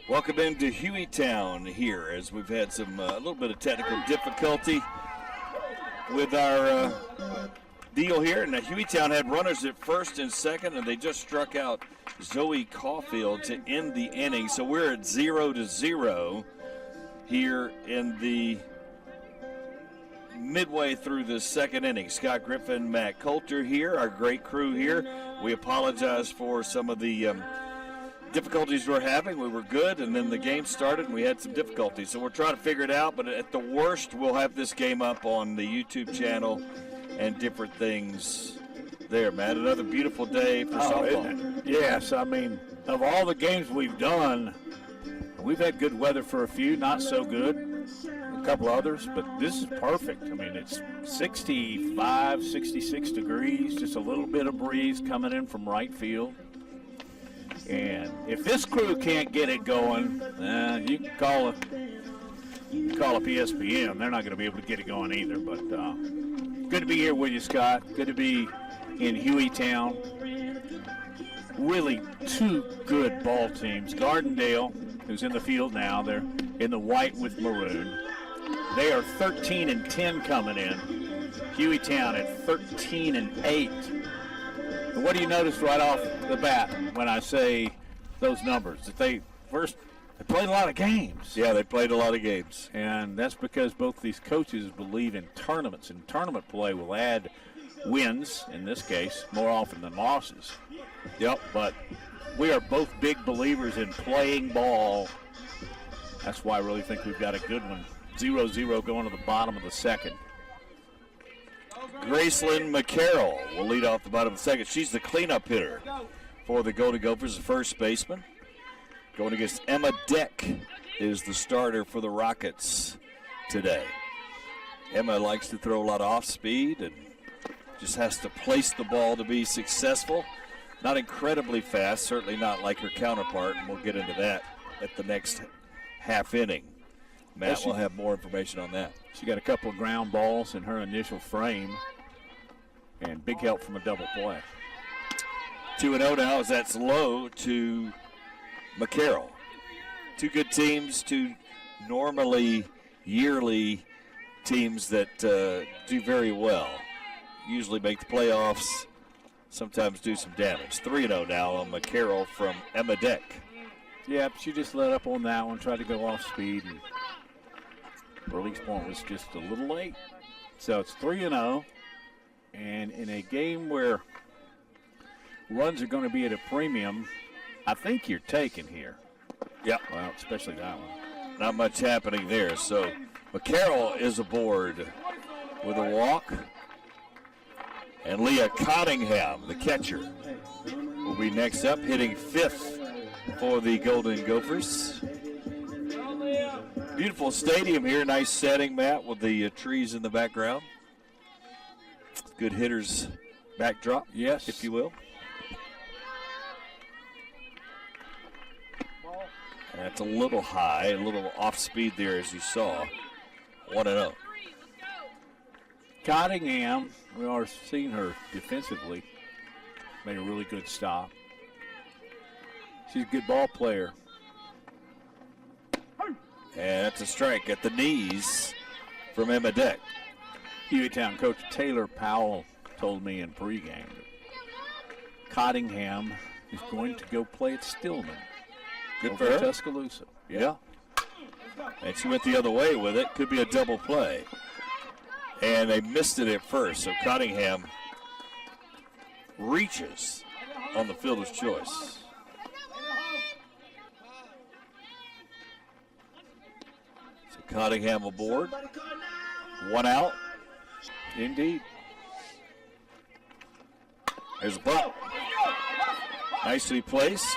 Welcome into Hueytown here, as we've had some a little bit of technical difficulty with our deal here. And Hueytown had runners at first and second, and they just struck out Zoe Caulfield to end the inning. So we're at 0-0 here in the midway through the second inning. Scott Griffin, Matt Coulter here, our great crew here. We apologize for some of the difficulties we're having. We were good, and then the game started, and we had some difficulties. So we're trying to figure it out, but at the worst, we'll have this game up on the YouTube channel and different things there, Matt. Another beautiful day for softball. Yes, I mean, of all the games we've done, we've had good weather for a few, not so good, a couple others, but this is perfect. I mean, it's 65, 66 degrees, just a little bit of breeze coming in from right field. And if this crew can't get it going, you can call up ESPN. They're not going to be able to get it going either. But good to be here with you, Scott. Good to be in Hueytown. Really two good ball teams. Gardendale, who's in the field now, they're in the white with maroon. They are 13-10 coming in. Hueytown at 13-8. And what do you notice right off the bat when I say those numbers? That they played a lot of games. Yeah, they played a lot of games. And that's because both these coaches believe in tournaments, and tournament play will add wins, in this case, more often than losses. Yep. But we are both big believers in playing ball. That's why I really think we've got a good one. 0-0 going to the bottom of the second. Gracelyn McCarroll will lead off the bottom of the second. She's the cleanup hitter for the Golden Gophers, the first baseman. Going against Emma Deck is the starter for the Rockets today. Emma likes to throw a lot of off speed and just has to place the ball to be successful. Not incredibly fast, certainly not like her counterpart, and we'll get into that at the next half inning. Matt will have more information on that. She got a couple of ground balls in her initial frame, and big help from a double play. 2-0 now as that's low to McCarroll. Two good teams, two normally yearly teams that do very well. Usually make the playoffs, sometimes do some damage. 3-0 now on McCarroll from Emma Deck. Yeah, she just let up on that one, tried to go off speed, and release point was just a little late. So it's 3-0, and in a game where runs are going to be at a premium, I think you're taking here. Yep. Well, especially that one. Not much happening there. So McCarroll is aboard with a walk. And Leah Cottingham, the catcher, will be next up, hitting fifth for the Golden Gophers. Beautiful stadium here, nice setting, Matt, with the trees in the background. Good hitters backdrop, yes, if you will. That's a little high, a little off speed there, as you saw. 1-0. Cottingham, we are seeing her defensively. Made a really good stop. She's a good ball player. And that's a strike at the knees from Emma Deck. Hueytown coach Taylor Powell told me in pregame that Cottingham is going to go play at Stillman. Good for her. Tuscaloosa. Yeah. And she went the other way with it. Could be a double play. And they missed it at first, so Cottingham reaches on the fielder's choice. So Cottingham aboard. One out. Indeed. There's a bunt. Nicely placed.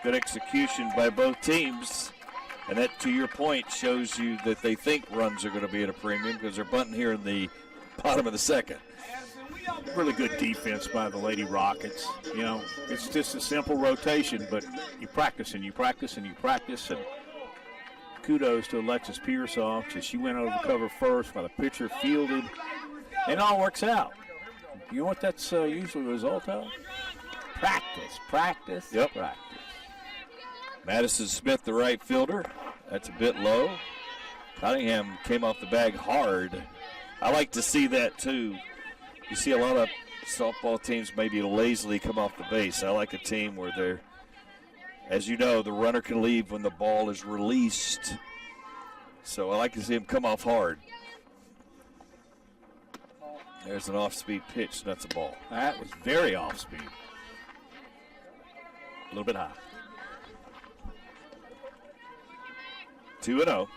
Good execution by both teams. And that, to your point, shows you that they think runs are going to be at a premium because they're bunting here in the bottom of the second. Really good defense by the Lady Rockets. You know, it's just a simple rotation, but you practice and you practice and you practice. And kudos to Alexis Pearsoff because she went over cover first while the pitcher fielded. It all works out. You know what that's usually a result of? Practice, practice, yep. Practice. Madison Smith, the right fielder. That's a bit low. Cottingham came off the bag hard. I like to see that too. You see a lot of softball teams maybe lazily come off the base. I like a team where they're, as you know, the runner can leave when the ball is released. So I like to see him come off hard. There's an off-speed pitch. That's a ball. That was very off-speed. A little bit high. 2-0.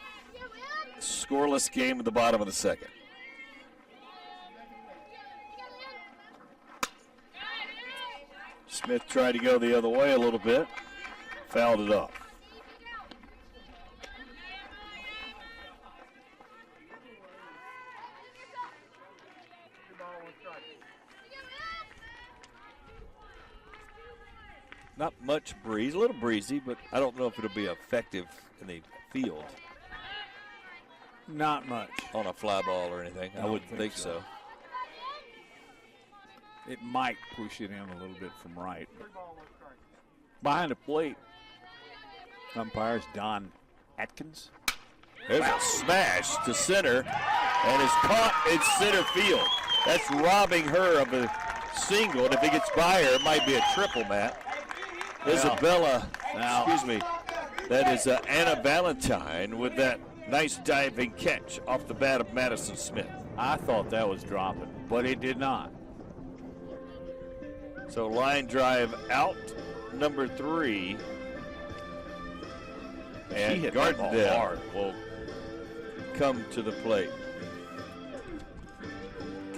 Scoreless game at the bottom of the second. Smith tried to go the other way a little bit. Fouled it off. Not much breeze, a little breezy, but I don't know if it'll be effective in the field Not much. on a fly ball or anything. I don't wouldn't think so. It might push it in a little bit from right. Behind the plate, umpires Don Atkins. There's a smash to center, and is caught in center field. That's robbing her of a single, and if he gets by her, it might be a triple, Matt. Isabella, excuse me, that is Anna Valentine with that nice diving catch off the bat of Madison Smith. I thought that was dropping, but it did not. So line drive out, number 3. And hit that ball Gardendale hard. will come to the plate.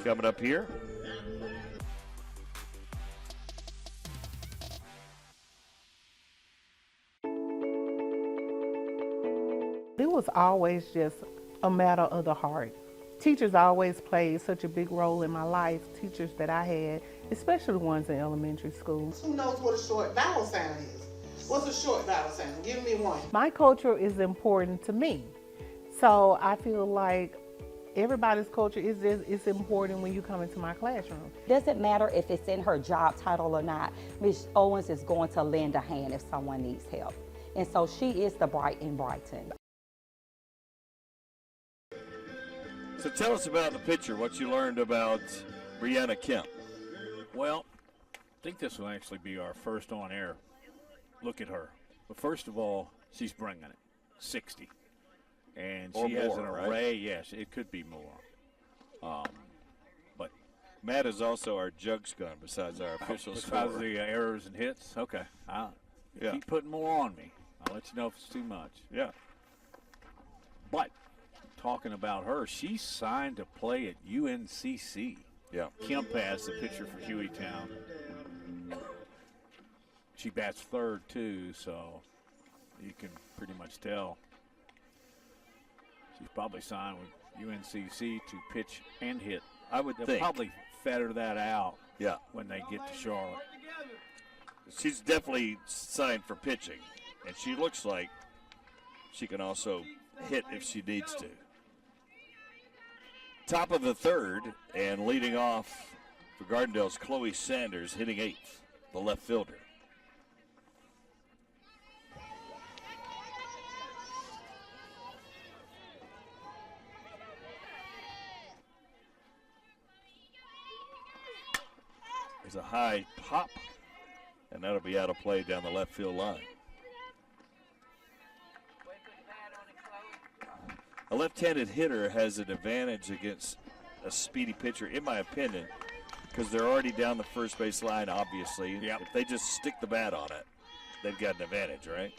Coming up here. It was always just a matter of the heart. Teachers always played such a big role in my life, teachers that I had, especially the ones in elementary school. Who knows what a short vowel sound is? What's a short vowel sound? Give me one. My culture is important to me. So I feel like everybody's culture is important when you come into my classroom. Doesn't matter if it's in her job title or not, Ms. Owens is going to lend a hand if someone needs help. And so she is the bright in Brighton. So tell us about the pitcher, what you learned about Brianna Kemp. Well, I think this will actually be our first on-air look at her. But first of all, she's bringing it, 60. And Or she has more, an right? array. Yes, it could be more. But Matt is also our jugs gun besides our official besides scorer. the errors and hits, okay. Yeah. Keep putting more on me. I'll let you know if it's too much. Yeah. But talking about her, she's signed to play at UNCC. Yeah. Kemp has the pitcher for Hueytown. She bats third too, so you can pretty much tell she's probably signed with UNCC to pitch and hit. I would They'll think. probably feather that out Yeah. when they get to Charlotte. She's definitely signed for pitching, and she looks like she can also hit if she needs to. Top of the third, and leading off for Gardendale's Chloe Sanders, hitting 8th, the left fielder. There's a high pop, and that'll be out of play down the left field line. A left-handed hitter has an advantage against a speedy pitcher, in my opinion, because they're already down the first base line, obviously. Yep. If they just stick the bat on it, they've got an advantage, right?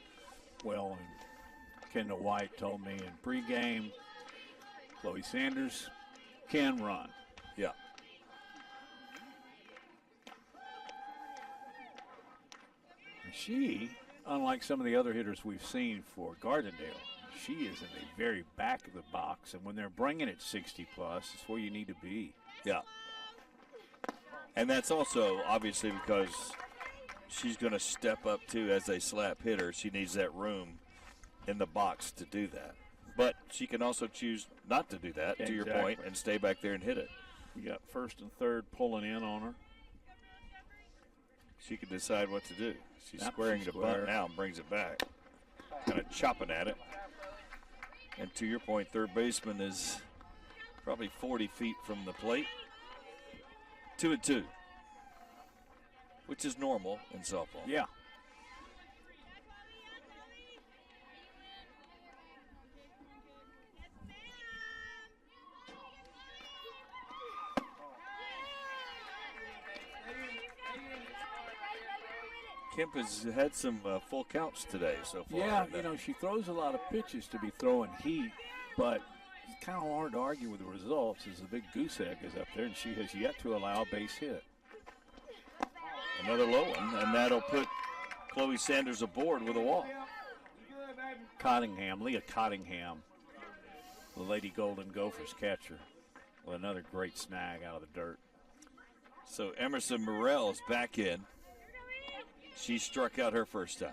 Well, and Kendall White told me in pregame, Chloe Sanders can run. Yeah. And she, unlike some of the other hitters we've seen for Gardendale, she is in the very back of the box, and when they're bringing it 60 plus, it's where you need to be. Yeah. And that's also obviously because she's going to step up too as a slap hitter. She needs that room in the box to do that. But she can also choose not to do that, to your point, Exactly. and stay back there and hit it. You got first and third pulling in on her. She can decide what to do. She's Yep, squaring she's the square. bunt now and brings it back. kind of chopping at it. And to your point, third baseman is probably 40 feet from the plate. 2-2, which is normal in softball. Yeah. Kemp has had some full counts today so far. Yeah, you know, she throws a lot of pitches to be throwing heat, but it's kind of hard to argue with the results as the big goose egg is up there, and she has yet to allow a base hit. Another low one, and that'll put Chloe Sanders aboard with a walk. Cottingham, Leah Cottingham, the Lady Golden Gophers catcher, with another great snag out of the dirt. So Emerson Morrell is back in. She struck out her first time.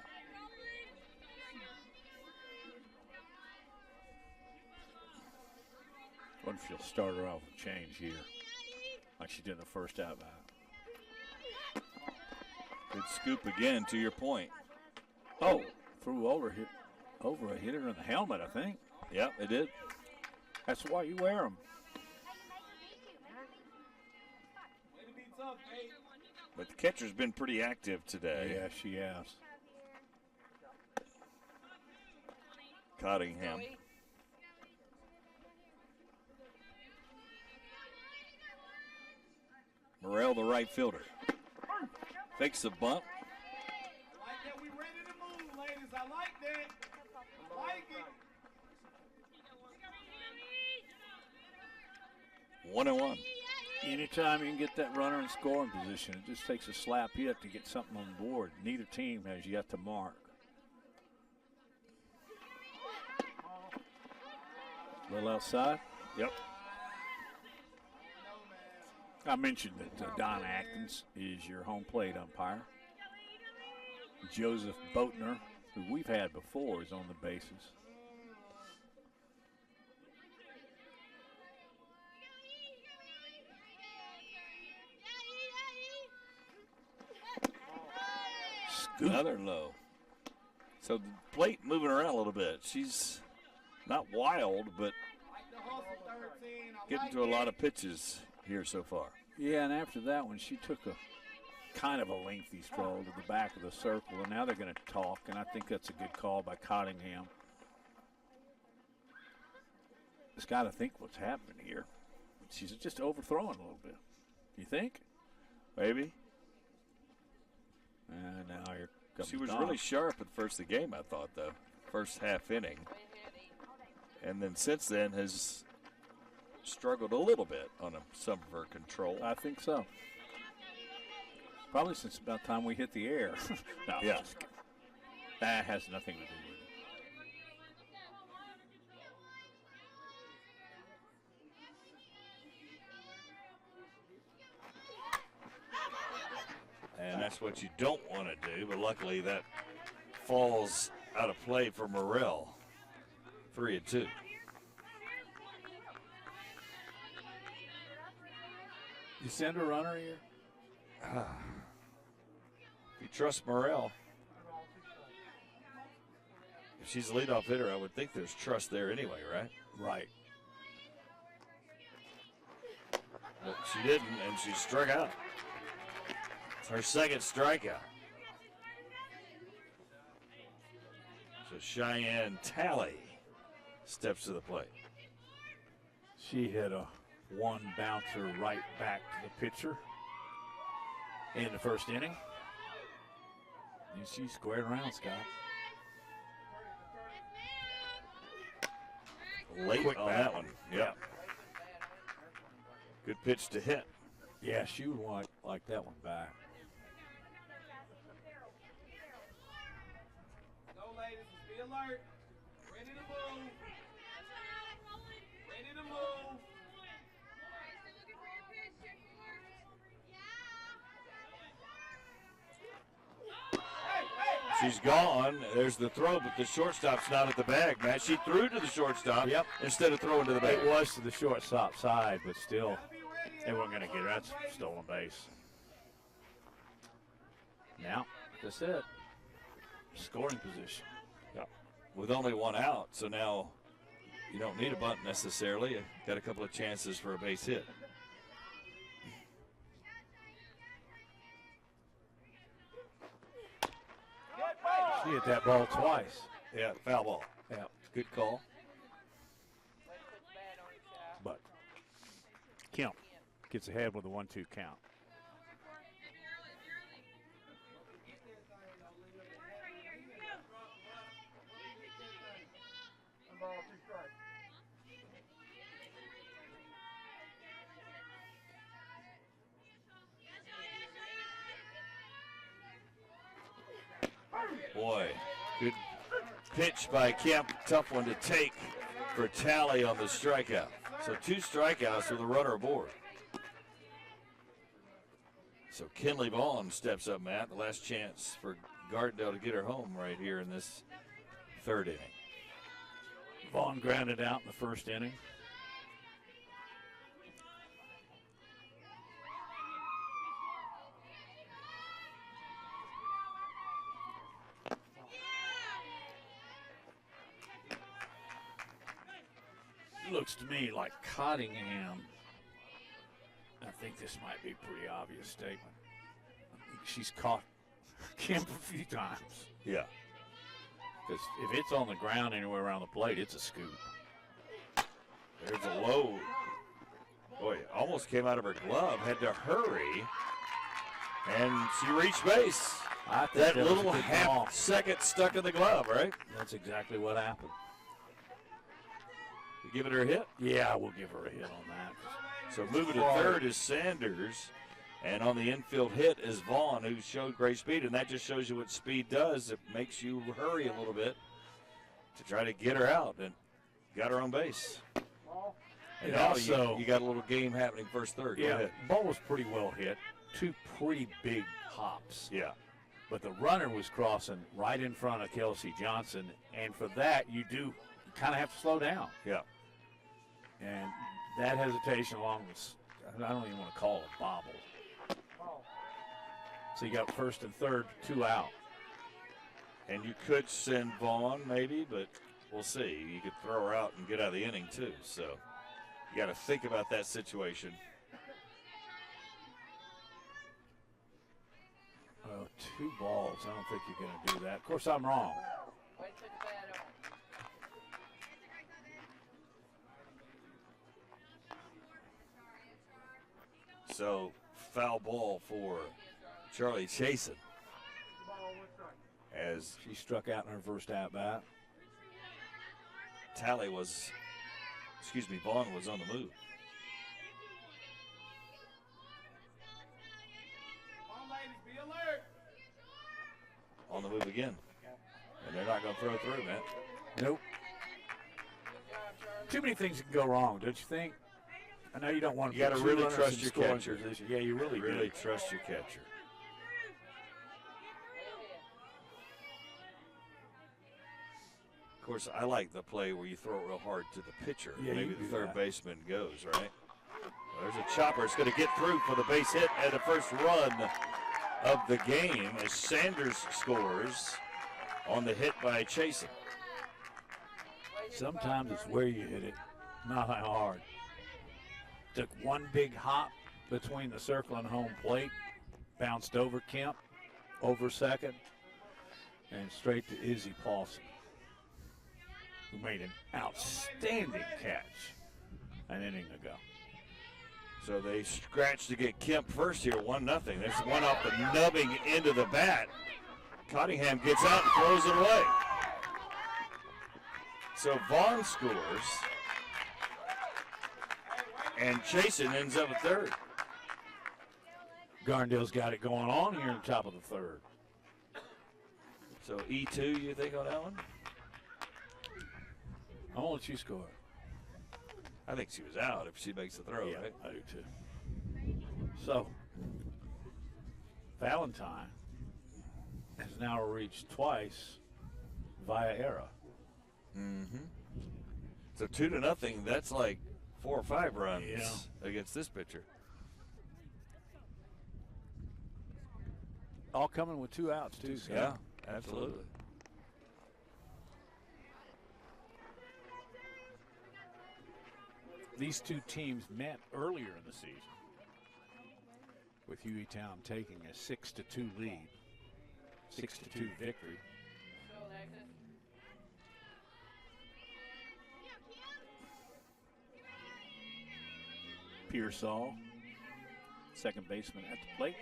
I wonder if she'll start her off with change here, like she did in the first at bat. Good scoop again, to your point. Oh, threw over a hitter in the helmet, I think. Yep, it did. That's why you wear them. But the catcher's been pretty active today. Yeah, she has. Cottingham. Morrell, the right fielder. Fakes the bunt. I like that. We ready to move, ladies. I like that. I like it. 1-1. Anytime you can get that runner in scoring position, it just takes a slap hit to get something on board. Neither team has yet to mark. A little outside. Yep. I mentioned that Don Atkins is your home plate umpire. Joseph Boatner, who we've had before, is on the bases. Another low. So the plate moving around a little bit. She's not wild, but getting to a lot of pitches here so far. Yeah, and after that one, she took a kind of a lengthy stroll to the back of the circle, and now they're going to talk, and I think that's a good call by Cottingham. Just got to think what's happening here. She's just overthrowing a little bit. You think? Maybe. And now here comes She was Don. really sharp at first of the game, I thought, though. First half inning. And then since then has struggled a little bit on some of her control. I think so. Probably since about the time we hit the air. No, Yeah. that has nothing to do with it. And that's what you don't want to do, but luckily that falls out of play for Morrell. 3-2. You send a runner here? If you trust Morrell, if she's the leadoff hitter, I would think there's trust there anyway, right? Right. But she didn't, and she struck out. It's her second strikeout. So Cheyenne Talley steps to the plate. She hit a one bouncer right back to the pitcher in the first inning. And she squared around, Scott. Late Quick on bat. that one. Yep. Good pitch to hit. Yeah, she would want like that one back. Go, ladies. Be alert. Ready to move. Ready to move. She's gone. There's the throw, but the shortstop's not at the bag, Matt. She threw to the shortstop instead of throwing to the bag. It was to the shortstop side, but still, they weren't going to get her. That's stolen base. Now, that's it. Scoring position. Yep. with only one out, so now you don't need a bunt necessarily. Got a couple of chances for a base hit. She hit that ball twice. Yeah, foul ball. Yeah, Good call. but Kemp gets ahead with a 1-2 count. Boy, good pitch by Kemp. Tough one to take for Tally on the strikeout. So 2 strikeouts with a runner aboard. So Kinley Vaughn steps up, Matt. The last chance for Gardendale to get her home right here in this 3rd inning. Vaughn grounded out in the 1st inning. Looks to me like Cottingham. I think this might be a pretty obvious statement. I think she's caught Kemp a few times. Yeah. Because if it's on the ground anywhere around the plate, it's a scoop. There's a low. Boy, almost came out of her glove. Had to hurry. And she reached base. I think That was a little good half call. second stuck in the glove, right? That's exactly what happened. You give it her a hit. Yeah, I will give her a hit on that. So moving to 3rd is Sanders. And on the infield hit is Vaughn, who showed great speed. And that just shows you what speed does. It makes you hurry a little bit to try to get her out. And got her on base. And It now also- you got a little game happening 1st, 3rd. Go Yeah, ahead. ball was pretty well hit. 2 pretty big hops. Yeah. But the runner was crossing right in front of Kelsey Johnson. And for that, you kind of have to slow down. Yeah. And that hesitation along with, I don't even want to call it a bobble. So you got 1st and 3rd, 2 out. And you could send Vaughn maybe, but we'll see. You could throw her out and get out of the inning too. So you got to think about that situation. Well, 2 balls. I don't think you're going to do that. Of course, I'm wrong. So foul ball for Charlie Chasen. As She struck out in her first at bat. Vaughn was on the move. Come on, ladies, be alert. On the move again. And they're not going to throw through, man. Nope. Too many things can go wrong, don't you think? I know you don't want to. You got to put 2 really runners trust in your scoring catcher. position. Yeah, you really Really do. trust your catcher. Of course, I like the play where you throw it real hard to the pitcher. Yeah, you Maybe do the 3rd that. baseman goes, right? Well, there's a chopper. It's going to get through for the base hit and the first run of the game as Sanders scores on the hit by Chasen. Sometimes it's where you hit it, not how hard. Took 1 big hop between the circle and home plate, bounced over Kemp, over 2nd, and straight to Izzy Paulson, who made an outstanding catch an inning ago. So they scratch to get Kemp first here, 1-0. There's one off the nubbing end of the bat. Cottingham gets out and throws it away. So Vaughn scores, and Chasen ends up at 3rd. Gardendale's got it going on here in the top of the 3rd. So E2, you think on that one? I want to let you score. I think she was out if she makes the throw, Yeah, right? I do too. So, Valentine has now reached twice via error. Mm-hmm. So 2-0, that's like 4 or 5 runs Yeah. against this pitcher. All coming with 2 outs too. Scott. Yeah, absolutely. These two teams met earlier in the season, with Hueytown taking a 6-2 lead, 6-2 victory. Pearsall, second baseman at the plate.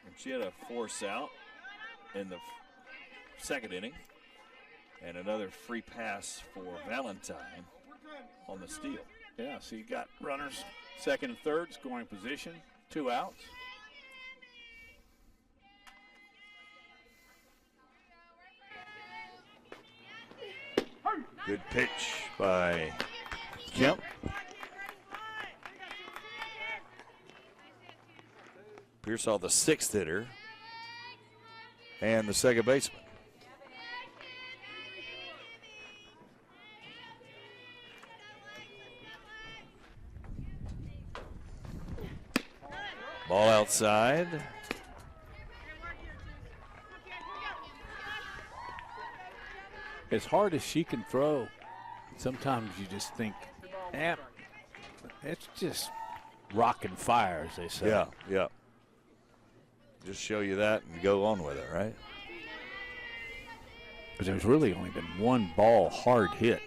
And she had a force out in the second inning. And another free pass for Valentine on the steal. Yeah, so you got runners second and third, scoring position, 2 outs. Good pitch by Kemp. Pearsall, the 6th hitter, and the second baseman. Ball outside. As hard as she can throw, sometimes you just think, it's just rock and fire, as they say. Yeah, yeah. Just show you that and go on with it, right? Because there's really only been one ball hard hit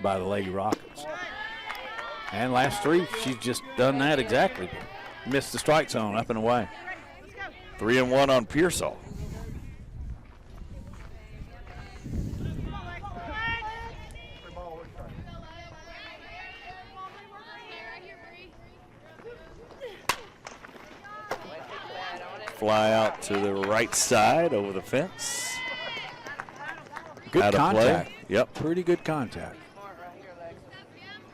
by the Lady Rockets. And last 3, she's just done that exactly. Missed the strike zone, up and away. 3-1 on Pearsall. Fly out to the right side over the fence. Good Out of contact. play. Yep. Pretty good contact.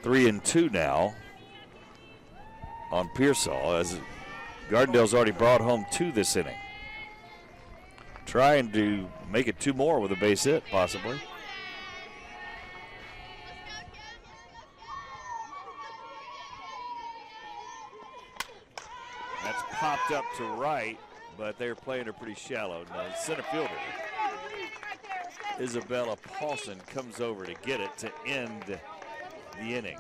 3-2 now on Pearsall, as Gardendale's already brought home 2 this inning. Trying to make it 2 more with a base hit, possibly. That's popped up to right, but they're playing her pretty shallow. Now, the center fielder, Isabella Paulson, comes over to get it to end the inning.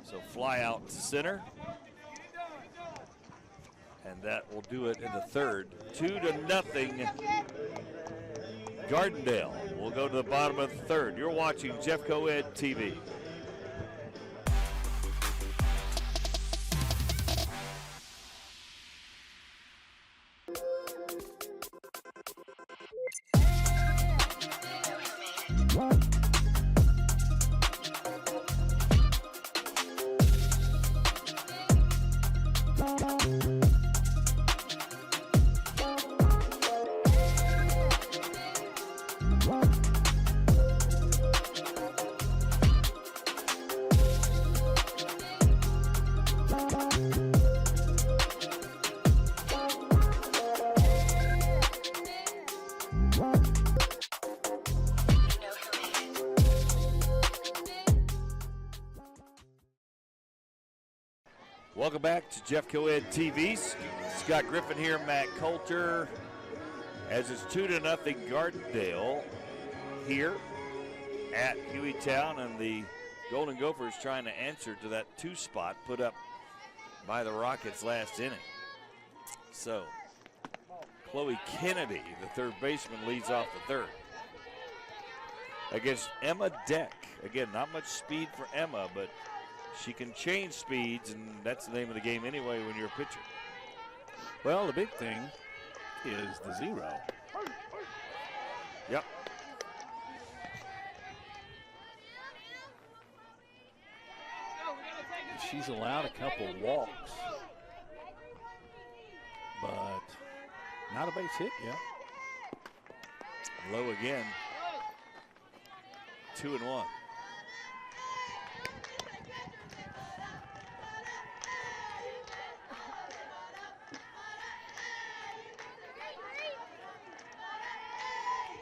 So fly out to center. And that will do it in the third. 2-0. Gardendale will go to the bottom of the third. You're watching Jeff Coed TV. Welcome back to Jeff Coed TV. Scott Griffin here, Matt Coulter. As it's 2-0 Gardendale here at Hueytown, and the Golden Gophers trying to answer to that 2 spot put up by the Rockets last inning. So Chloe Kennedy, the third baseman, leads off the third against Emma Deck. Again, not much speed for Emma, but she can change speeds, and that's the name of the game anyway when you're a pitcher. Well, the big thing is the 0. Yep. She's allowed a couple walks, but not a base hit yet. Low again. 2-1.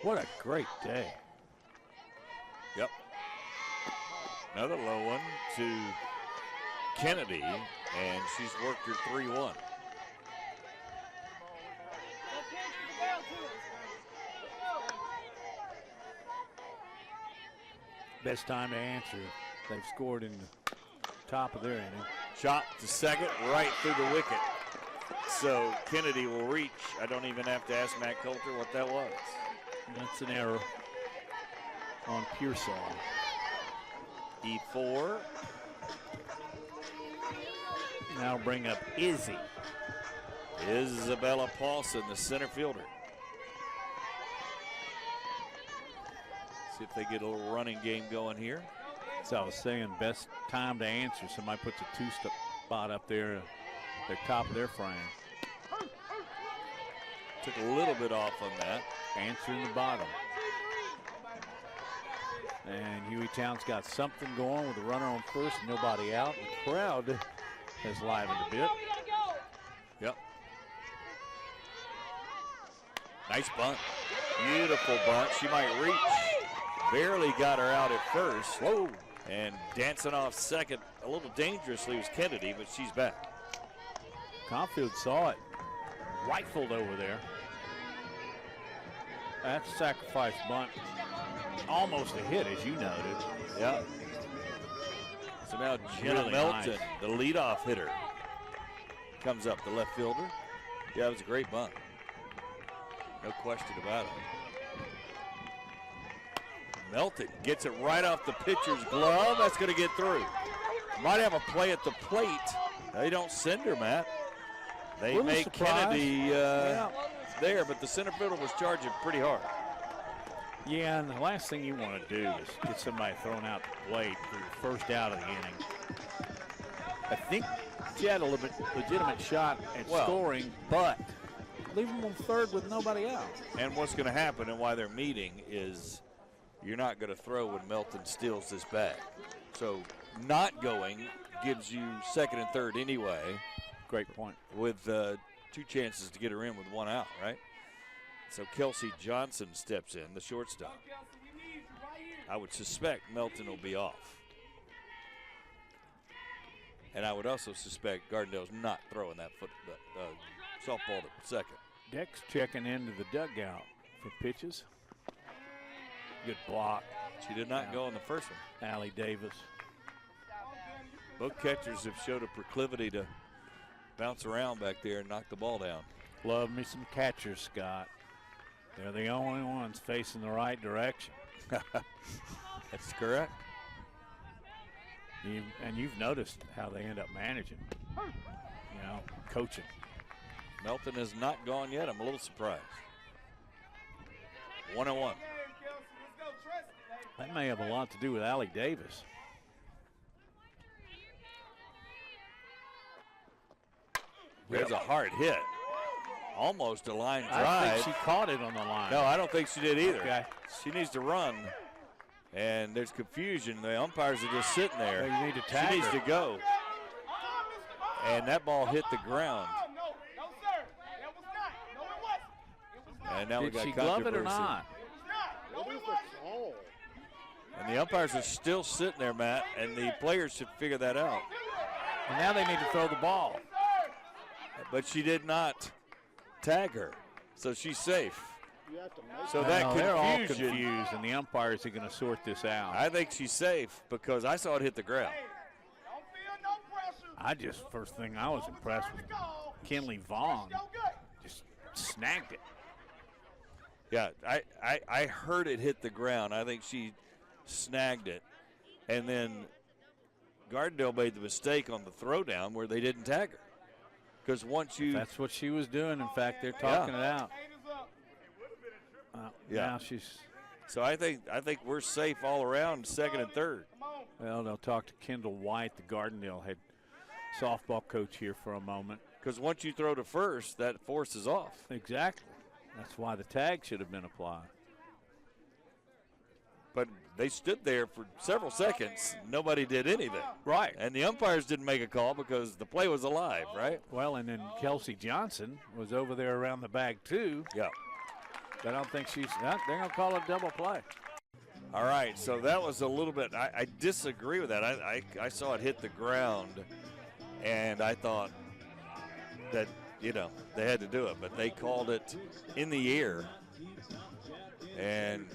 What a great day. Yep. Another low one to Kennedy, and she's worked her 3-1. Best time to answer. They've scored in the top of their inning. Chop to second, right through the wicket. So Kennedy will reach. I don't even have to ask Matt Coulter what that was. That's an error on Pearsall. E4. Now bring up Izzy. Isabella Paulson, the center fielder. See if they get a little running game going here. So I was saying, best time to answer. Somebody puts a 2 spot up there, the top of their frame. Took a little bit off on that. Answer in the bottom. And Hueytown's got something going with a runner on first, nobody out. The crowd has livened a bit. Yep. Nice bunt. Beautiful bunt. She might reach. Barely got her out at first. Whoa. And dancing off second a little dangerously was Kennedy, but she's back. Caulfield saw it. Rifled over there. That's a sacrifice bunt. Almost a hit, as you noted. Yeah. So now Jenna Really Melton, nice. the leadoff hitter, comes up, the left fielder. Yeah, it was a great bunt. No question about it. Melton gets it right off the pitcher's glove. That's going to get through. Might have a play at the plate. They don't send her, Matt. They Little make surprise. Kennedy there, but the center fielder was charging pretty hard. Yeah, and the last thing you want to do is get somebody thrown out the plate for your first out of the inning. I think she had a legitimate shot at scoring, but leave them on third with nobody out. And what's going to happen and why they're meeting is you're not going to throw when Melton steals this bag. So not going gives you second and third anyway. Great point. With 2 chances to get her in with 1 out, right? So Kelsey Johnson steps in, the shortstop. I would suspect Melton will be off. And I would also suspect Gardendale's not throwing that softball to second. Deck's checking into the dugout for pitches. Good block. She did not go in the first one. Allie Davis. Both catchers have showed a proclivity to bounce around back there and knock the ball down. Love me some catchers, Scott. They're the only ones facing the right direction. That's correct. You've noticed how they end up managing, coaching. Melton has not gone yet. I'm a little surprised. 1-1. That may have a lot to do with Allie Davis. There's a hard hit. Almost a line drive. I think she caught it on the line. No, I don't think she did either. Okay. She needs to run. And there's confusion. The umpires are just sitting there. Well, you need to tag she needs her. to go. And that ball hit the ground. No, sir. That was not. No, it wasn't. It was not. And now we Did got she glove it or controversy. not? No, it wasn't. And the umpires are still sitting there, Matt, and the players should figure that out. And now they need to throw the ball. But she did not tag her, so she's safe. So Well, that they're all confusion, confused, and the umpires are going to sort this out. I think she's safe because I saw it hit the ground. Don't feel no pressure. First thing I was impressed with, Kenley Vaughn just snagged it. Yeah, I heard it hit the ground. I think she snagged it. And then Gardendale made the mistake on the throwdown where they didn't tag her. Because once you... That's what she was doing. In fact, they're talking it out. Yeah. Now she's... So I think we're safe all around second and third. Well, they'll talk to Kendall White, the Gardendale head softball coach, here for a moment. Because once you throw to first, that forces off. Exactly. That's why the tag should have been applied. But they stood there for several seconds. Nobody did anything. Right. And the umpires didn't make a call because the play was alive, right? Well, and then Kelsey Johnson was over there around the bag, too. Yeah. But I don't think she's – they're going to call it double play. All right, so that was a little bit – I disagree with that. I saw it hit the ground, and I thought that, they had to do it. But they called it in the air. And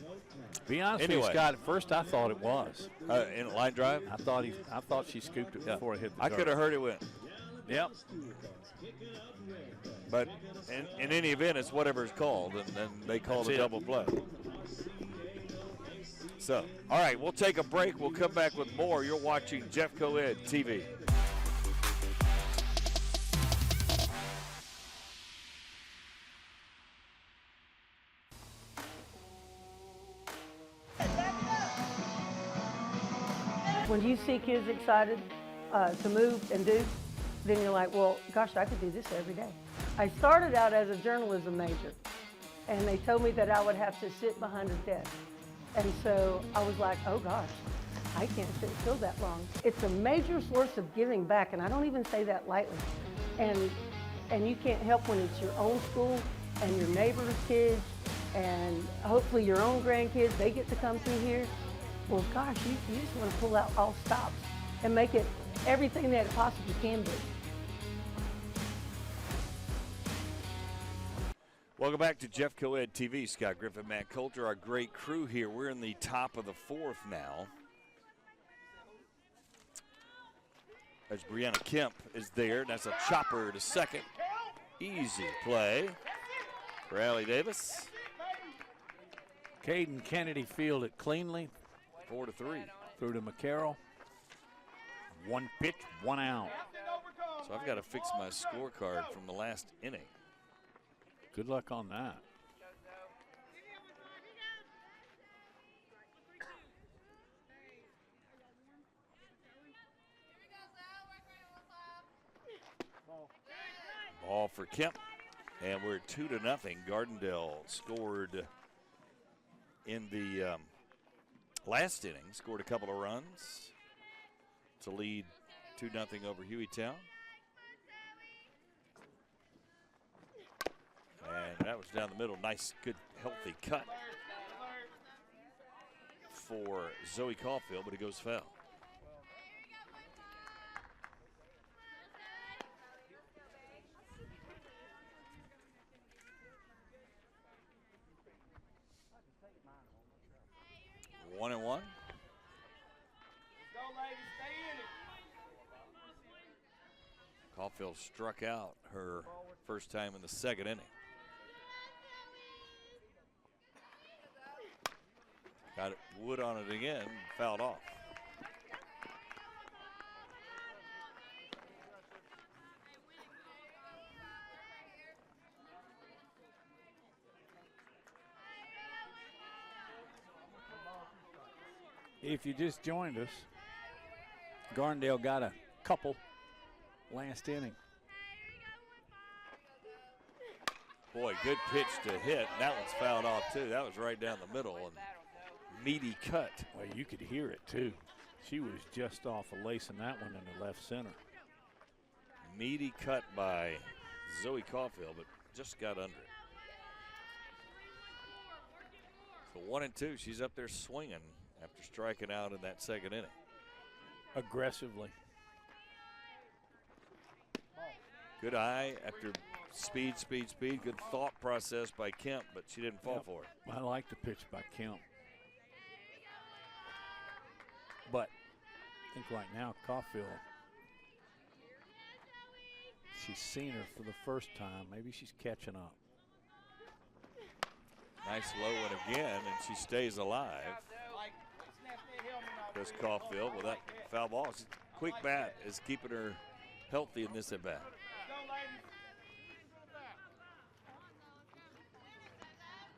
Be honest with Anyway. you, Scott, at first I thought it was. In a line drive? I thought she scooped it before it hit the I dirt. could have heard it went. Yep. But in any event, it's whatever it's called, and then they call That's a it. double play. So, all right, we'll take a break. We'll come back with more. You're watching Jeff Coed TV. When you see kids excited to move and do, then you're like, well, gosh, I could do this every day. I started out as a journalism major, and they told me that I would have to sit behind a desk. And so I was like, oh gosh, I can't sit still that long. It's a major source of giving back, and I don't even say that lightly. And you can't help when it's your own school and your neighbor's kids, and hopefully your own grandkids, they get to come through here. Well, gosh, you just want to pull out all stops and make it everything that it possibly can be. Welcome back to Jeff Coed TV. Scott Griffin, Matt Coulter, our great crew here. We're in the top of the fourth now. As Brianna Kemp is there. That's a chopper to second. Easy play for Allie Davis. Caden Kennedy fielded cleanly. 4-3. Through to McCarroll. One pitch, one out. So I've got to fix my scorecard from the last inning. Good luck on that. Ball for Kemp. And we're 2-0. Gardendale scored in the last inning, scored a couple of runs to lead 2-0 over Hueytown. And that was down the middle. Nice, good, healthy cut for Zoe Caulfield, but it goes foul. One and one. Go, ladies, stay in it. Caulfield struck out her first time in the second inning. Got wood on it again, fouled off. If you just joined us, Gardendale got a couple last inning. Boy, good pitch to hit. That one's fouled off too. That was right down the middle and meaty cut. Well, you could hear it too. She was just off of lacing that one in the left center. Meaty cut by Zoe Caulfield, but just got under it. So 1-2, she's up there swinging after striking out in that second inning. Aggressively. Good eye after speed. Good thought process by Kemp, but she didn't fall for it. I like the pitch by Kemp. But I think right now Caulfield, she's seen her for the first time. Maybe she's catching up. Nice low one again, and she stays alive. Goes Caulfield with that foul ball. Quick bat is keeping her healthy in this at bat.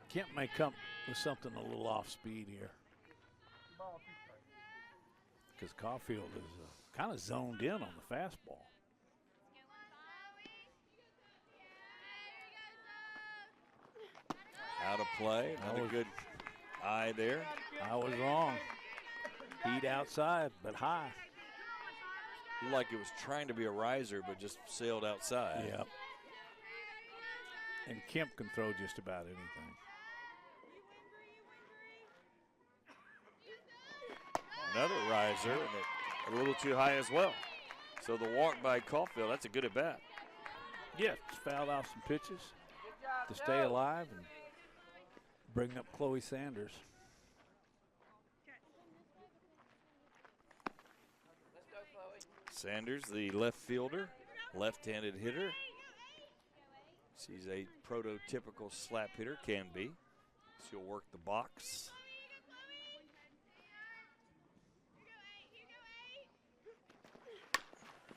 Kemp may come with something a little off speed here. Because Caulfield is kind of zoned in on the fastball. Out of play. Another good eye there. I was wrong. Heat outside, but high. Looked like it was trying to be a riser, but just sailed outside. Yep. And Kemp can throw just about anything. Another riser, and a little too high as well. So the walk by Caulfield, that's a good at bat. Yeah, just fouled off some pitches to stay alive and bring up Chloe Sanders. Sanders, the left fielder, left-handed hitter. She's a prototypical slap hitter, can be. She'll work the box.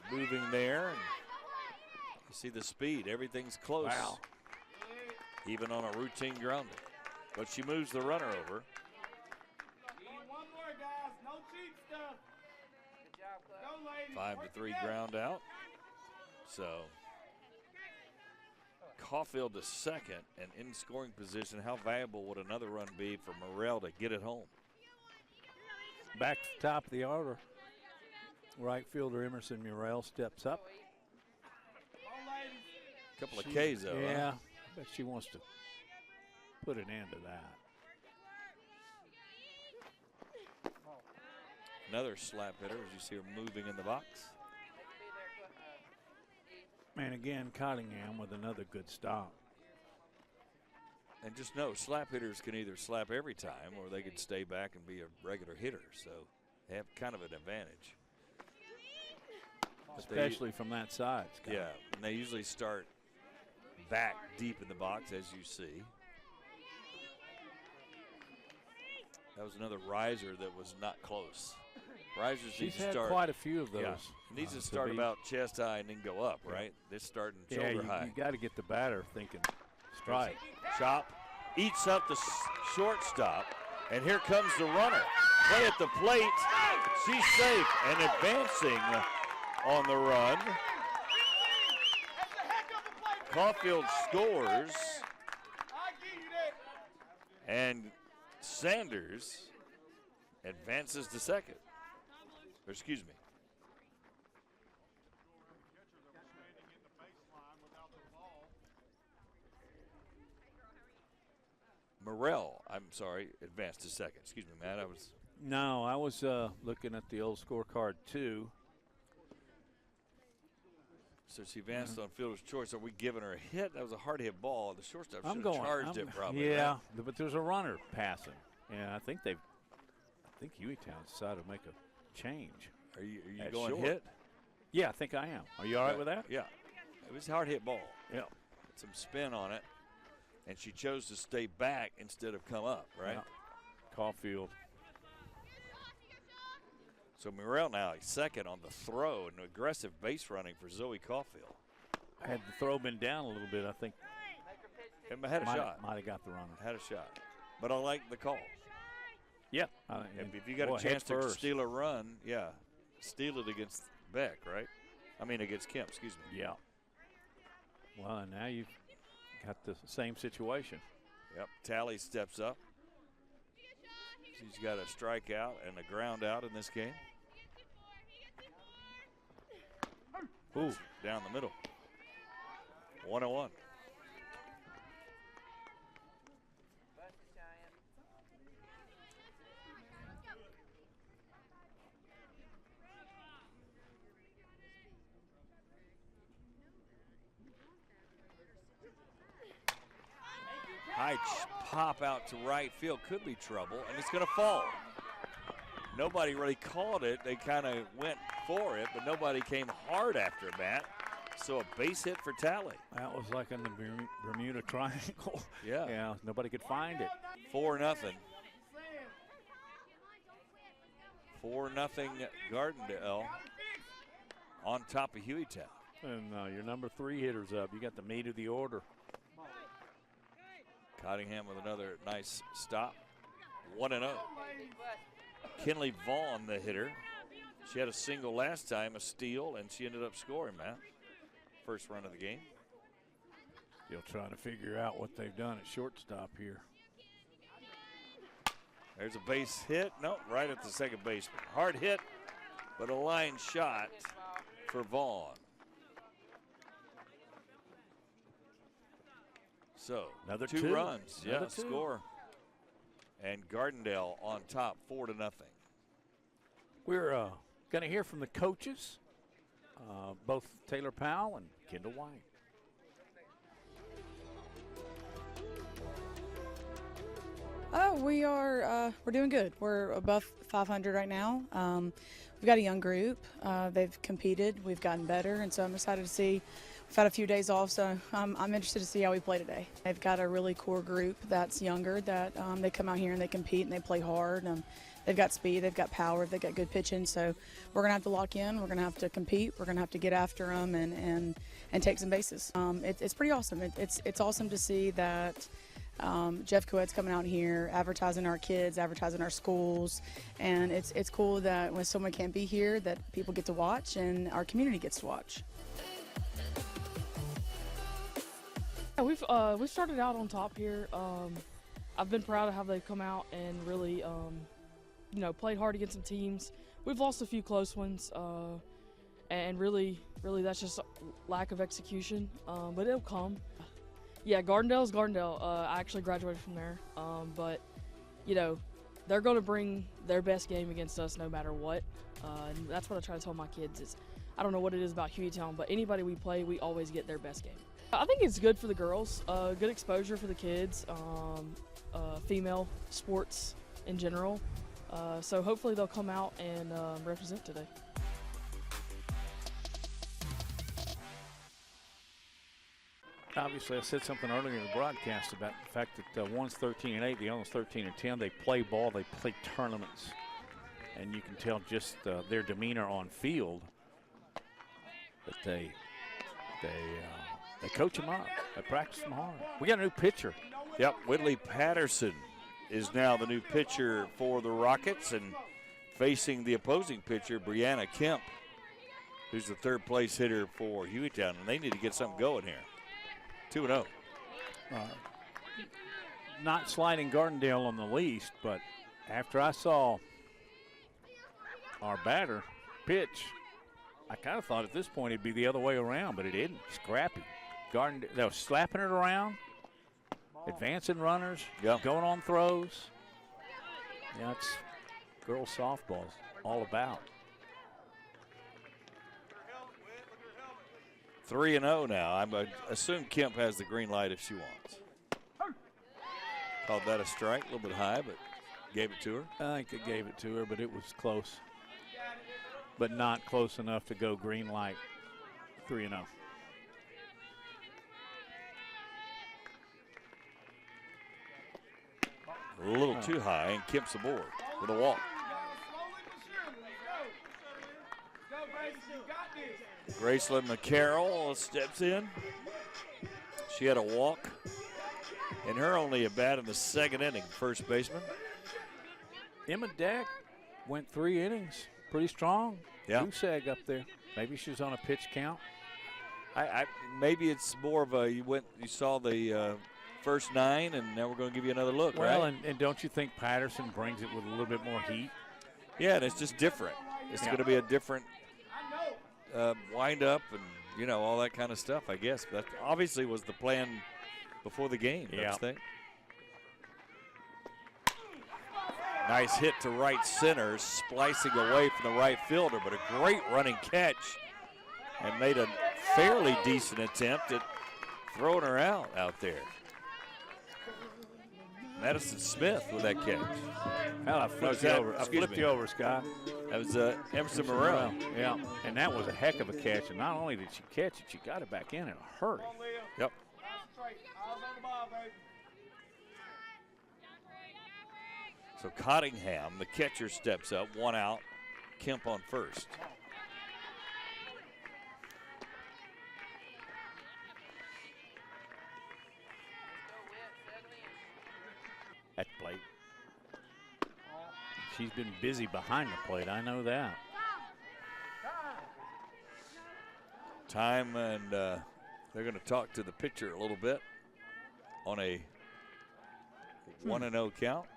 Moving there. And you see the speed. Everything's close. Wow. Even on a routine grounder. But she moves the runner over. Need one more, guys. No cheap stuff. Good job, Club. Go, ladies. 5-3 ground out. So Caulfield to second and in scoring position. How valuable would another run be for Morrell to get it home? Back to the top of the order. Right fielder Emerson Morrell steps up. Couple of Ks though. Yeah, Huh? but she wants to put an end to that. Another slap hitter as you see her moving in the box. And again, Cottingham with another good stop. And just know, slap hitters can either slap every time or they can stay back and be a regular hitter. So they have kind of an advantage. But Especially from that side, Scott. Yeah, and they usually start back deep in the box, as you see. That was another riser that was not close. Risers She's need to had start. quite a few of those. Yeah, needs to start about chest high and then go up, right? This starting shoulder high. You got to get the batter thinking strike. Chop, eats up the shortstop, and here comes the runner. Play at the plate. She's safe and advancing on the run. Caulfield scores, and Sanders advances to second. Or excuse me. Morrell, I'm sorry, advanced to second. Excuse me, Matt. I was looking at the old scorecard too. So she advanced on fielder's choice. Are we giving her a hit? That was a hard hit ball. The shortstop should have charged it probably. Yeah, right? but there's a runner passing. Yeah, I think Hueytown decided to make a change. Are you At going short. hit? Yeah, I think I am. Are you all right with that? Yeah. It was a hard hit ball. Yeah. Some spin on it. And she chose to stay back instead of come up, right? Yeah. Caulfield. So Morrell now second on the throw and aggressive base running for Zoe Caulfield. Had the throw been down a little bit, I think Had a shot. Might have got the runner. Had a shot. But I like the call. Yeah. If you got a chance to steal a run, yeah, steal it against Beck, right? I mean against Kemp, excuse me. Yeah. Well, and now you've got the same situation. Yep. Tally steps up. She's got a strikeout and a ground out in this game. Ooh, down the middle. 1-1. High pop out to right field, could be trouble, and it's going to fall. Nobody really called it. They kind of went for it, but nobody came hard after that. So a base hit for Tally. That was like in the Bermuda Triangle. Yeah. Yeah, nobody could find it. 4-0. 4-0 Gardendale on top of Hueytown. And your number 3 hitter's up. You got the meat of the order. Cottingham with another nice stop. 1-0. Kinley Vaughn, the hitter. She had a single last time, a steal, and she ended up scoring, Matt. First run of the game. Still trying to figure out what they've done at shortstop here. There's a base hit. No, right at the second baseman. Hard hit, but a line shot for Vaughn. So, Another two two. runs. Another Yeah, two. score. And Gardendale on top, 4-0. We're going to hear from the coaches, both Taylor Powell and Kendall White. We're doing good. We're above 500 right now. We've got a young group. They've competed. We've gotten better, and so I'm excited to see. We've had a few days off, so I'm interested to see how we play today. They've got a really core group that's younger that they come out here and they compete and they play hard. They've got speed, they've got power, they've got good pitching. So we're gonna have to lock in. We're gonna have to compete. We're gonna have to get after them and take some bases. It's pretty awesome. It's awesome to see that. Jeff Coet's coming out here, advertising our kids, advertising our schools, and it's cool that when someone can't be here, that people get to watch and our community gets to watch. Yeah, we've started out on top here. I've been proud of how they've come out and really, played hard against some teams. We've lost a few close ones, and really that's just lack of execution. But it'll come. Yeah, Gardendale is Gardendale. I actually graduated from there. But, they're going to bring their best game against us no matter what. And that's what I try to tell my kids is I don't know what it is about Hueytown, but anybody we play, we always get their best game. I think it's good for the girls, good exposure for the kids, female sports in general. So hopefully they'll come out and represent today. Obviously, I said something earlier in the broadcast about the fact that one's 13-8, the other's 13-10. They play ball, they play tournaments, and you can tell just their demeanor on field that they coach them up, they practice them hard. We got a new pitcher. Yep, Whitley Patterson is now the new pitcher for the Rockets, and facing the opposing pitcher, Brianna Kemp, who's the third-place hitter for Hueytown, and they need to get something going here. 2-0. Not sliding Gardendale on the least, but after I saw our batter pitch, I kind of thought at this point it'd be the other way around, but it didn't. Scrappy. Gardendale, they were slapping it around, advancing runners, going on throws. Yeah, it's girls softball's all about. 3-0 now. I assume Kemp has the green light if she wants. Called that a strike, a little bit high, but gave it to her. I think they gave it to her, but it was close. But not close enough to go green light. 3-0. A little too high, and Kemp's aboard with a walk. Graceland McCarroll steps in. She had a walk, and her only a bat in the second inning, first baseman. Emma Deck went 3 innings, pretty strong. Yeah. Goose-egg up there. Maybe she's on a pitch count. Maybe it's more of a you saw the first 9, and now we're going to give you another look, well, right? and don't you think Patterson brings it with a little bit more heat? Yeah, and it's just different. It's going to be a different wind up and, all that kind of stuff, I guess. That obviously was the plan before the game, don't you think? Nice hit to right center, splicing away from the right fielder, but a great running catch and made a fairly decent attempt at throwing her out there. Madison Smith with that catch. Hell, I flipped you over, Scott. That was Emerson Morrell. Yeah, and that was a heck of a catch. And not only did she catch it, she got it back in a hurry. Yep. So Cottingham, the catcher, steps up. 1 out. Kemp on first. At the plate. She's been busy behind the plate, I know that. Time, and they're going to talk to the pitcher a little bit on a 1-0 count.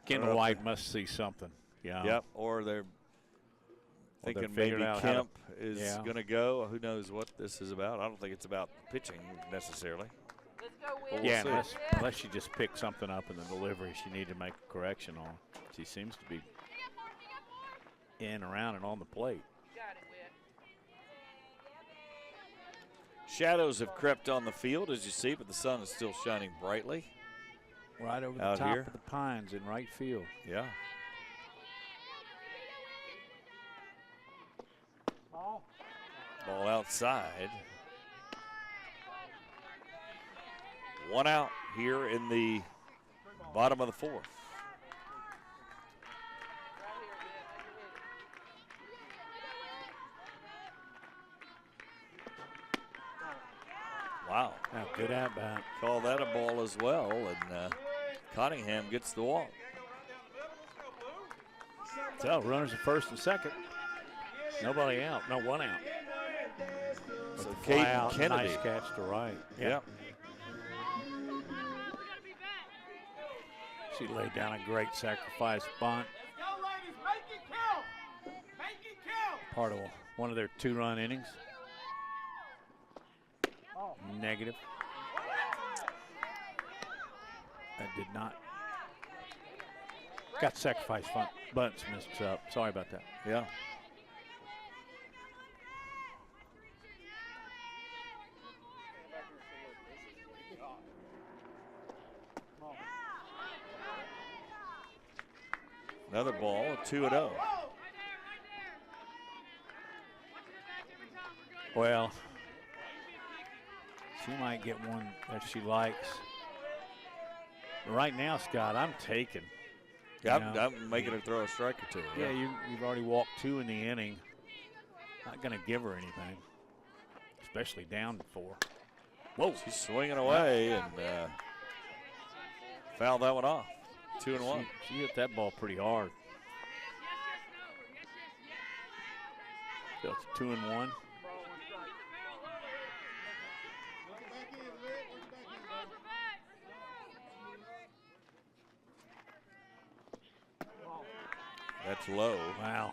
Kendall White must see something. Yeah. Yep, or they're thinking maybe Kemp is going to go. Who knows what this is about. I don't think it's about pitching necessarily. We'll unless she just picked something up in the delivery she needed to make a correction on. She seems to be in, around, and on the plate. Shadows have crept on the field, as you see, but the sun is still shining brightly. Right over the out top here. of the pines in right field. Yeah. Ball. Ball outside. 1 out here in the bottom of the 4th. Wow. Now, good at bat. Call that a ball as well, and Cottingham gets the walk. So runners at first and second. Nobody out. No, 1 out. So With the fly Caden out, Kennedy. nice catch to right. Yep. She laid down a great sacrifice bunt. Go, ladies. Make it count. Make it count. Part of one of their 2-run innings. Negative. That did not. Got sacrifice bunts missed up. Sorry about that. Yeah. Another ball, a 2-0. Well, she might get one that she likes. Right now, Scott, I'm taking. Yeah, You know, I'm making her throw a strike or two. Yeah, you've already walked 2 in the inning. Not going to give her anything, especially down to 4. Whoa, she's swinging away and fouled that one off. 2-1. She hit that ball pretty hard. So it's 2-1. That's low. Wow.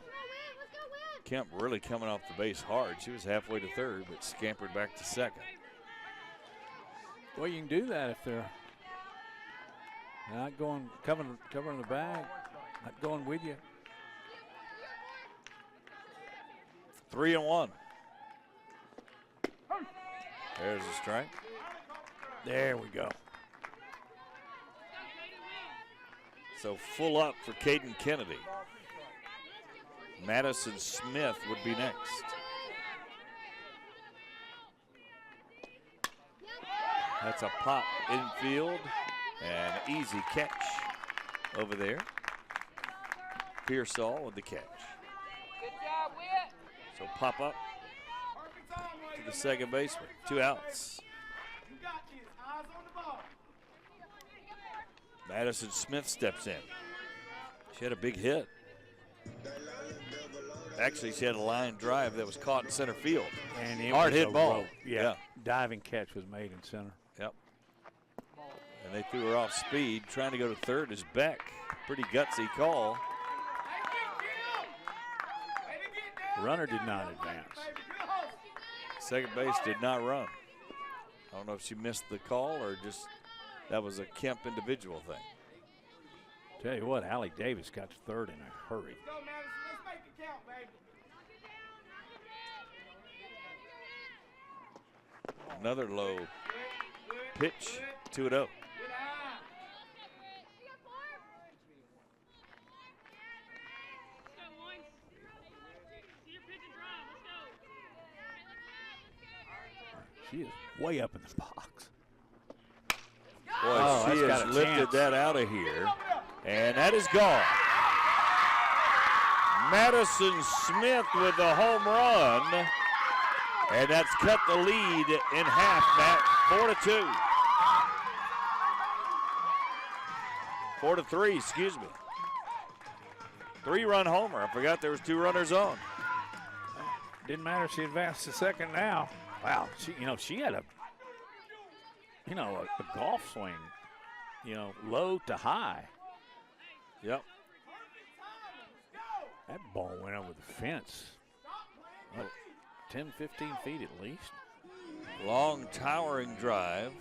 Kemp really coming off the base hard. She was halfway to third, but scampered back to second. Well, you can do that if they're not going, covering the bag, not going with you. 3-1. There's a strike. There we go. So full up for Caden Kennedy. Madison Smith would be next. That's a pop infield and easy catch over there. Pearsall with the catch. Good job, Whit. So pop up to the second baseman. 2 outs. You got this. Eyes on the ball. Madison Smith steps in. She had a big hit. Actually, she had a line drive that was caught in center field. And it Hard was hit a ball. rope. Yeah. Diving catch was made in center. Yep. And they threw her off speed. Trying to go to third is Beck. Pretty gutsy call. Runner did not advance. Second base did not run. I don't know if she missed the call or just that was a Kemp individual thing. Tell you what, Allie Davis got to third in a hurry. Let's go, Madison. Let's make it count, baby. Another low pitch, 2-0. Good eye. She is way up in the box. Boy, she that's has got a lifted chance. that out of here, and that is gone. Madison Smith with the home run, and that's cut the lead in half, Matt, 4-2. 4-3, excuse me. 3-run homer. I forgot there was 2 runners on. Didn't matter. She advanced to second now. Wow, she had a golf swing, low to high. Yep. That ball went over the fence. What, 10, 15 feet at least. Long towering drive.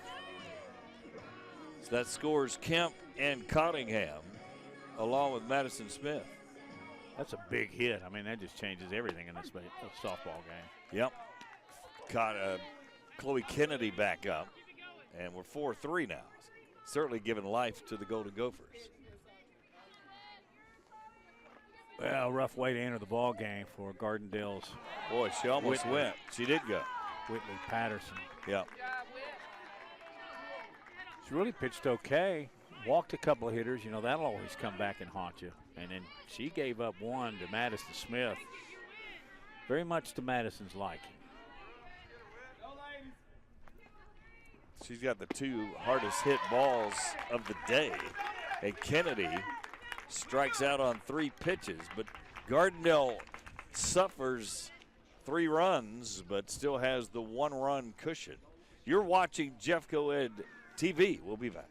So that scores Kemp and Cottingham along with Madison Smith. That's a big hit. I mean, that just changes everything in this softball game. Yep. Caught Chloe Kennedy back up, and we're 4-3 now. certainly given life to the Golden Gophers. Well, rough way to enter the ball game for Gardendale's. Boy, she almost went. She did go. Whitley Patterson. Yeah. She really pitched okay. Walked a couple of hitters. You know, that'll always come back and haunt you. And then she gave up one to Madison Smith. Very much to Madison's liking. She's got the 2 hardest hit balls of the day. And Kennedy strikes out on 3 pitches. But Gardendale suffers 3 runs, but still has the 1-run cushion. You're watching Jeffco Ed TV. We'll be back.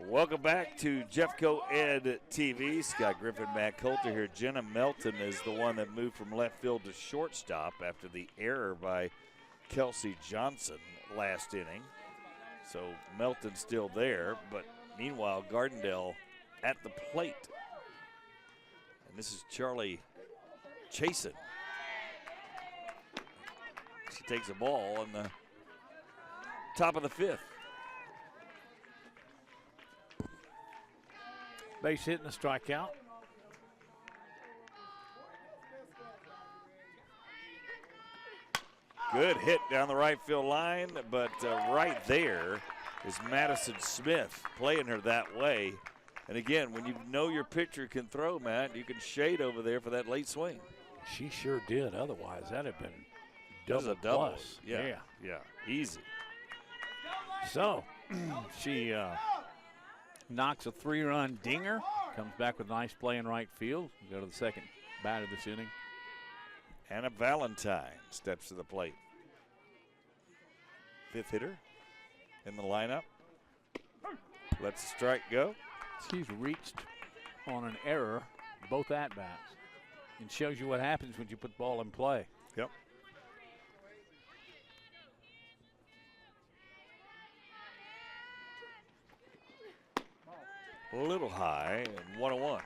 Welcome back to Jeffco Ed TV. Scott Griffin, Matt Coulter here. Jenna Melton is the one that moved from left field to shortstop after the error by Kelsey Johnson last inning. So Melton's still there, but meanwhile, Gardendale at the plate. And this is Charlie Chasen. She takes a ball on the top of the 5th. Base hit and a strikeout. Good hit down the right field line, but right there is Madison Smith playing her that way. And again, when you know your pitcher can throw, Matt, you can shade over there for that late swing. She sure did. Otherwise, that'd have been double plus. Yeah, easy. So she knocks a 3-run dinger, comes back with nice play in right field. Go to the second batter this inning. Anna Valentine steps to the plate. 5th hitter in the lineup. Lets the strike go. She's reached on an error both at-bats. And shows you what happens when you put the ball in play. Yep. A little high and 1-1.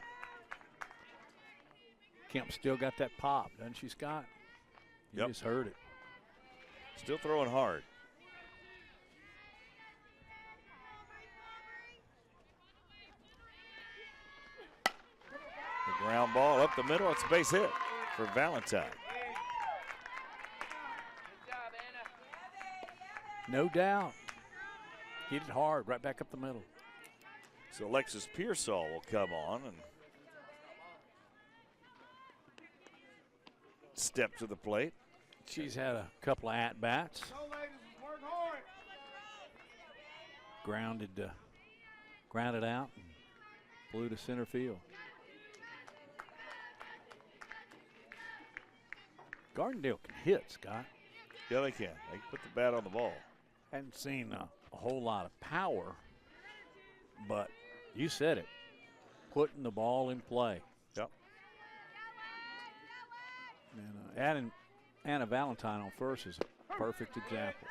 Kemp still got that pop, doesn't she, Scott? You just heard it. Still throwing hard. The ground ball up the middle. It's a base hit for Valentine. No doubt. Hit it hard, right back up the middle. So Alexis Pearsall will come on and step to the plate. She's had a couple of at-bats. Grounded out and flew to center field. Gardendale can hit, Scott. Yeah, they can. They can put the bat on the ball. Hadn't seen a whole lot of power, but you said it, putting the ball in play. Yep. And adding Anna Valentine on first is a perfect example.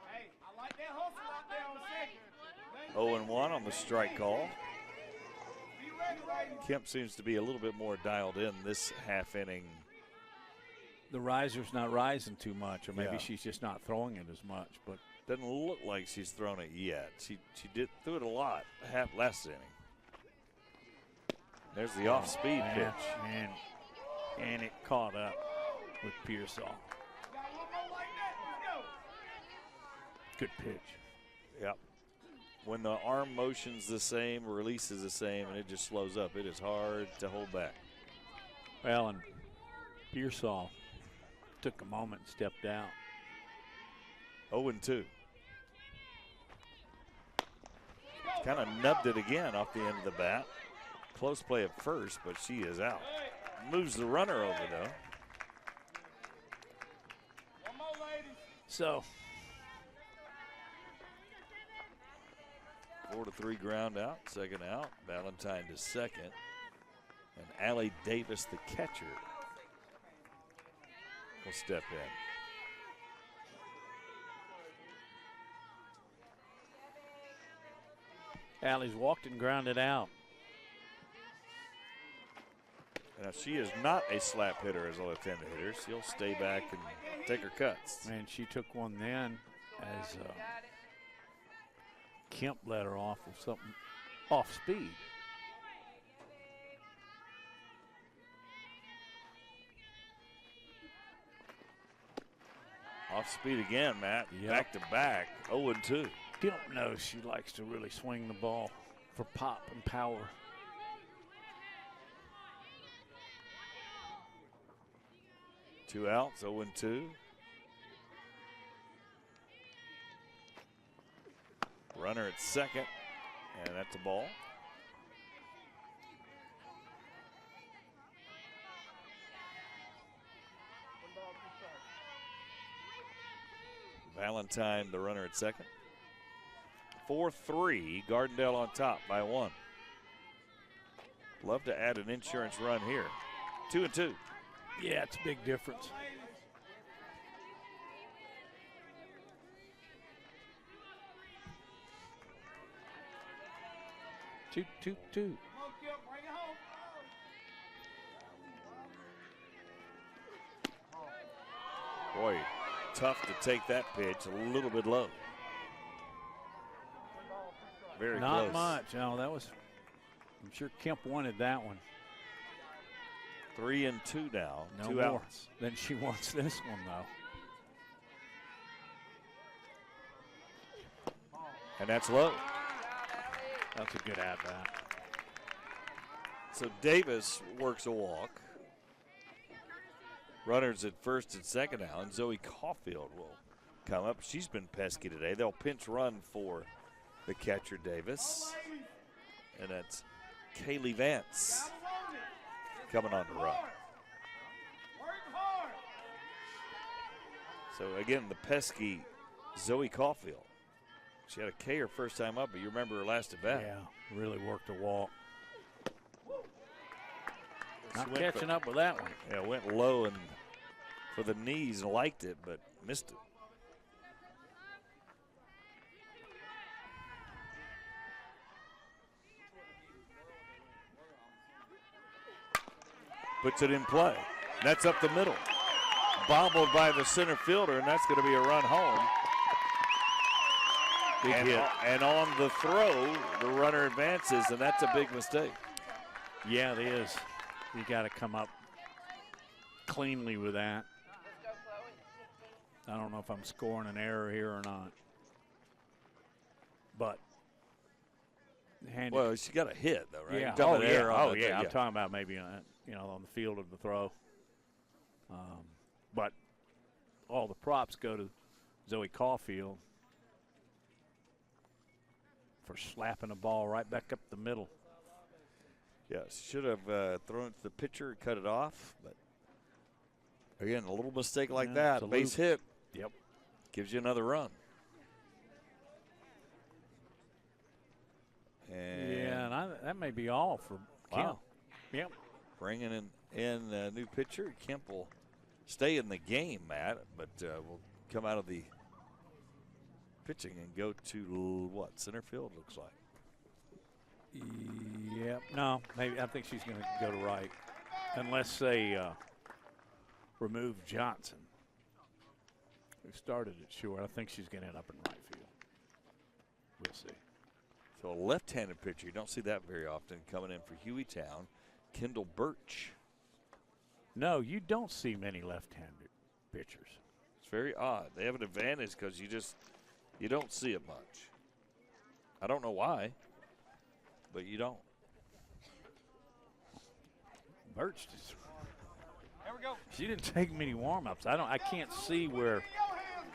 Hey, I like that hustle out there on second. 0-1 on the strike call. Kemp seems to be a little bit more dialed in this half inning. The riser's not rising too much, or maybe Yeah. she's just not throwing it as much, but Doesn't look like she's thrown it yet. She threw it a lot last inning. There's the off-speed pitch. And it caught up with Pearsall. Good pitch. Yep. When the arm motion's the same, release is the same, and it just slows up, it is hard to hold back. Well, and Pearsall took a moment and stepped out. 0-2. Kind of nubbed it again off the end of the bat. Close play at first, but she is out. Moves the runner over, though. So 4-3 ground out, second out. Valentine to second. And Allie Davis, the catcher, will step in. Allie's walked and grounded out. Now, she is not a slap hitter as a left-handed hitter. She'll stay back and take her cuts. Man, she took one then as Kemp let her off with something off speed. Off speed again, Matt. Yep. Back to back, 0-2. Kemp knows she likes to really swing the ball for pop and power. Two outs, 0-2. Runner at second, and that's a ball. Valentine, the runner at second. 4-3, Gardendale on top by 1. Love to add an insurance run here. 2-2. Yeah, it's a big difference. Two. Boy, tough to take that pitch, a little bit low. Very Not close. much. No, that was, I'm sure Kemp wanted that one. 3-2 now. No Two more outs. than she wants this one, though. And that's low. That's a good at-bat. So Davis works a walk. Runners at first and second now, and Zoe Caulfield will come up. She's been pesky today. They'll pinch run for the catcher, Davis. And that's Kaylee Vance coming on to run. So again, the pesky Zoe Caulfield. She had a K her first time up, but you remember her last at bat. Yeah, really worked a walk. Not Went catching up with that one. Yeah, went low and for the knees and liked it, but missed it. Puts it in play. That's up the middle. Bobbled by the center fielder, and that's going to be a run home. Big hit. And on the throw, the runner advances, and that's a big mistake. Yeah, it is. You got to come up cleanly with that. I don't know if I'm scoring an error here or not. But well, she got a hit, though, right? Yeah. Oh, yeah. Oh, yeah. I'm talking about maybe on the field of the throw. But all the props go to Zoe Caulfield for slapping the ball right back up the middle. Yes, should have thrown it to the pitcher and cut it off. But again, a little mistake like that, base hit. Yep. Gives you another run. And and that may be all for Kemp. Yep. Bringing in a new pitcher. Kemp will stay in the game, Matt, but will come out of the pitching and go to what? Center field, looks like. Yep. No, maybe I think she's going to go to right, unless they remove Johnson, who started at short. I think she's going to end up in right field. We'll see. So a left-handed pitcher, you don't see that very often, coming in for Hueytown, Kendall Birch. No, you don't see many left-handed pitchers. It's very odd. They have an advantage because you don't see it much. I don't know why, but you don't. Birch is She didn't take many warm-ups. I can't see where.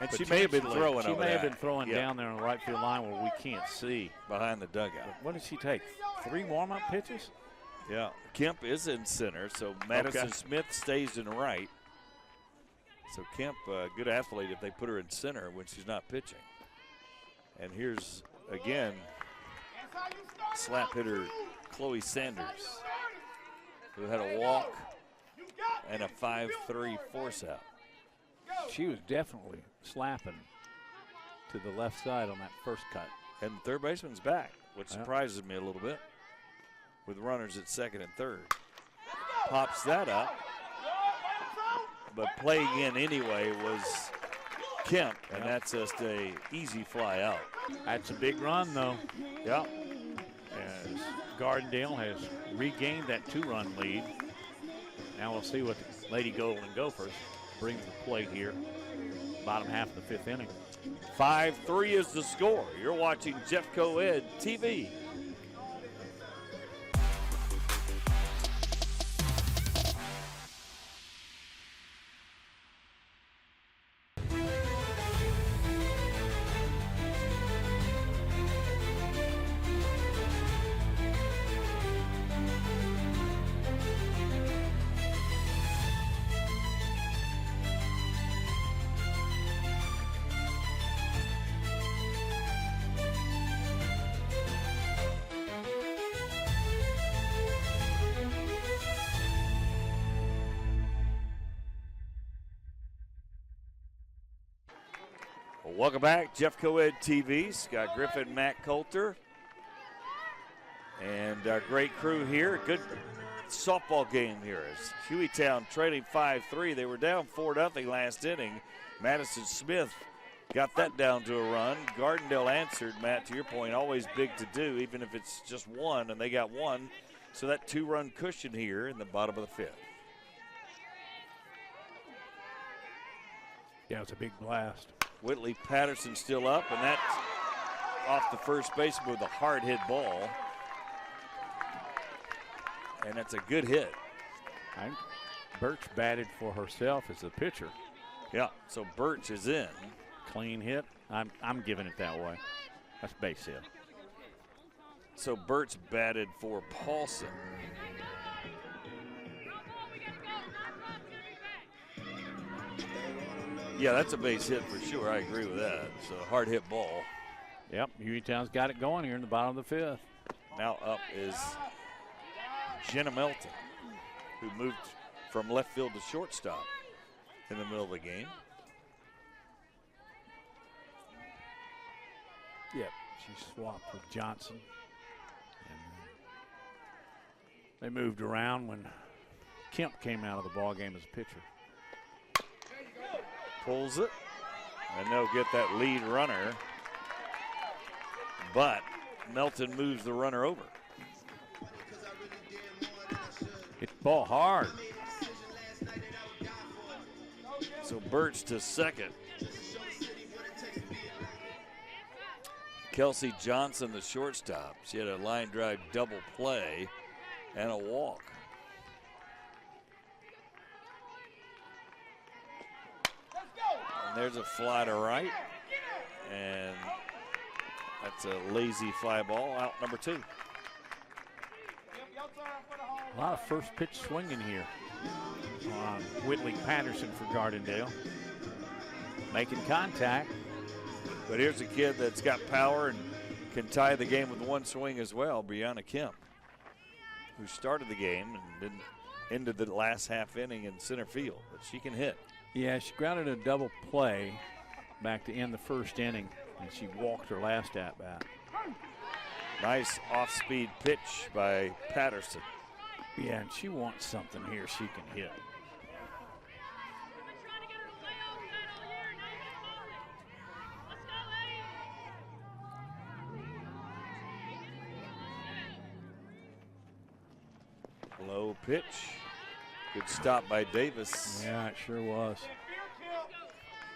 And she may have been throwing She over may have that. been throwing down there on the right field line where we can't see. Behind the dugout. But what did she take? 3 warm-up pitches? Yeah, Kemp is in center, so Madison Smith stays in right. So Kemp, good athlete if they put her in center when she's not pitching. And here's, again, slap hitter Chloe Sanders, who had a walk and a 5-3 force out. She was definitely slapping to the left side on that first cut. And the third baseman's back, which surprises me a little bit, with runners at second and third. Pops that up, but playing in anyway was Kemp, and that's just a easy fly out. That's a big run, though. Yeah. As Gardendale has regained that 2-run lead. Now we'll see what the Lady Golden Gophers bring to the plate here. Bottom half of the 5th inning. 5-3 is the score. You're watching Jeffco Ed TV. Welcome back, Jeffco Ed TV. Scott Griffin, Matt Coulter, and our great crew here. Good softball game here as Hueytown trailing 5-3. They were down 4-0 last inning. Madison Smith got that down to a run. Gardendale answered, Matt, to your point, always big to do, even if it's just one, and they got one. So that 2-run cushion here in the bottom of the 5th. Yeah, it's a big blast. Whitley Patterson still up, and that's off the first baseman with a hard hit ball. And that's a good hit. Birch batted for herself as the pitcher. Yeah, so Birch is in. Clean hit. I'm giving it that way. That's base hit. So Birch batted for Paulson. Yeah, that's a base hit for sure. I agree with that. It's a hard hit ball. Yep, Hueytown's got it going here in the bottom of the 5th. Now up is Jenna Melton, who moved from left field to shortstop in the middle of the game. Yep, she swapped with Johnson. And they moved around when Kemp came out of the ball game as a pitcher. Pulls it, and they'll get that lead runner. But Melton moves the runner over. Hit the ball hard. So Birch to second. Kelsey Johnson, the shortstop. She had a line drive double play and a walk. And there's a fly to right. And that's a lazy fly ball, out number 2. A lot of first pitch swinging here on Whitley Patterson for Gardendale. Making contact. But here's a kid that's got power and can tie the game with one swing as well, Brianna Kemp, who started the game and then ended the last half inning in center field. But she can hit. Yeah, she grounded a double play back to end the first inning, and she walked her last at-bat. Nice off-speed pitch by Patterson. Yeah, and she wants something here she can hit. Low pitch. Good stop by Davis. Yeah, it sure was.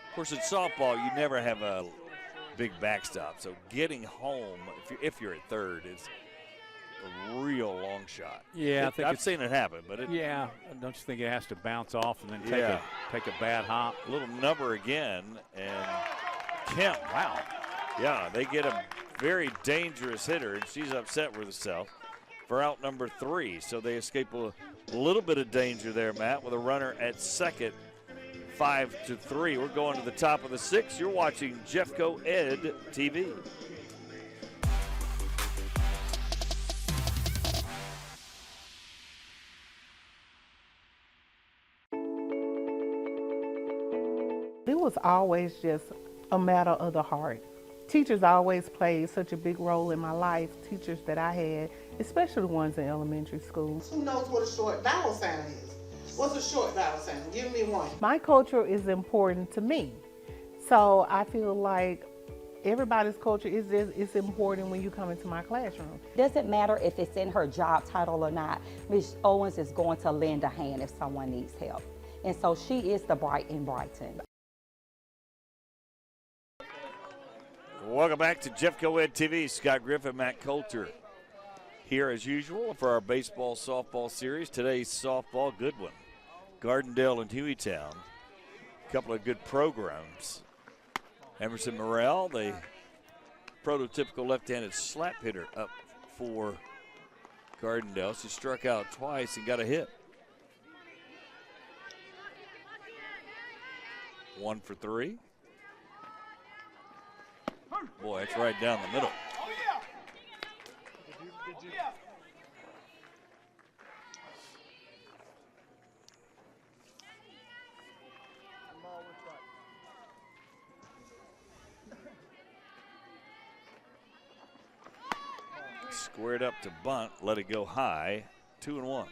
Of course, in softball, you never have a big backstop. So getting home, if you're at third, is a real long long shot. Yeah, I think I've seen it happen, but yeah, don't you think it has to bounce off and then take a bad hop? A little number again, and Kemp. Wow. Yeah, they get a very dangerous hitter, and she's upset with herself for out number 3. So they escape a little bit of danger there, Matt, with a runner at second. 5-3. We're going to the top of the 6th. You're watching Jeffco Ed TV. It was always just a matter of the heart. Teachers always played such a big role in my life, teachers that I had, especially the ones in elementary school. Who knows what a short vowel sound is? What's a short vowel sound? Give me one. My culture is important to me. So I feel like everybody's culture is important when you come into my classroom. Doesn't matter if it's in her job title or not, Ms. Owens is going to lend a hand if someone needs help. And so she is the bright in Brighton. Welcome back to Jeffco Ed TV. Scott Griffin, Matt Coulter here as usual for our baseball softball series. Today's softball, good one. Gardendale and Hueytown. A couple of good programs. Emerson Morrell, the prototypical left-handed slap hitter, up for Gardendale. She struck out twice and got a hit. 1 for 3. Boy, it's right down the middle. Squared up to bunt, let it go high, 2-1.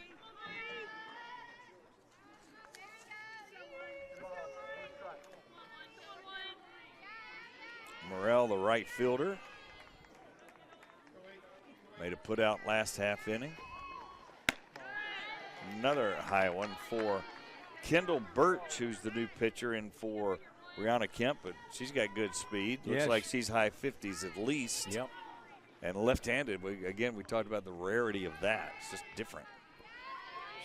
Morrell, the right fielder, made a put out last half inning. Another high one for Kendall Birch, who's the new pitcher, in for Brianna Kemp, but she's got good speed. Looks like she's high 50s at least. Yep. And left-handed, again, we talked about the rarity of that. It's just different.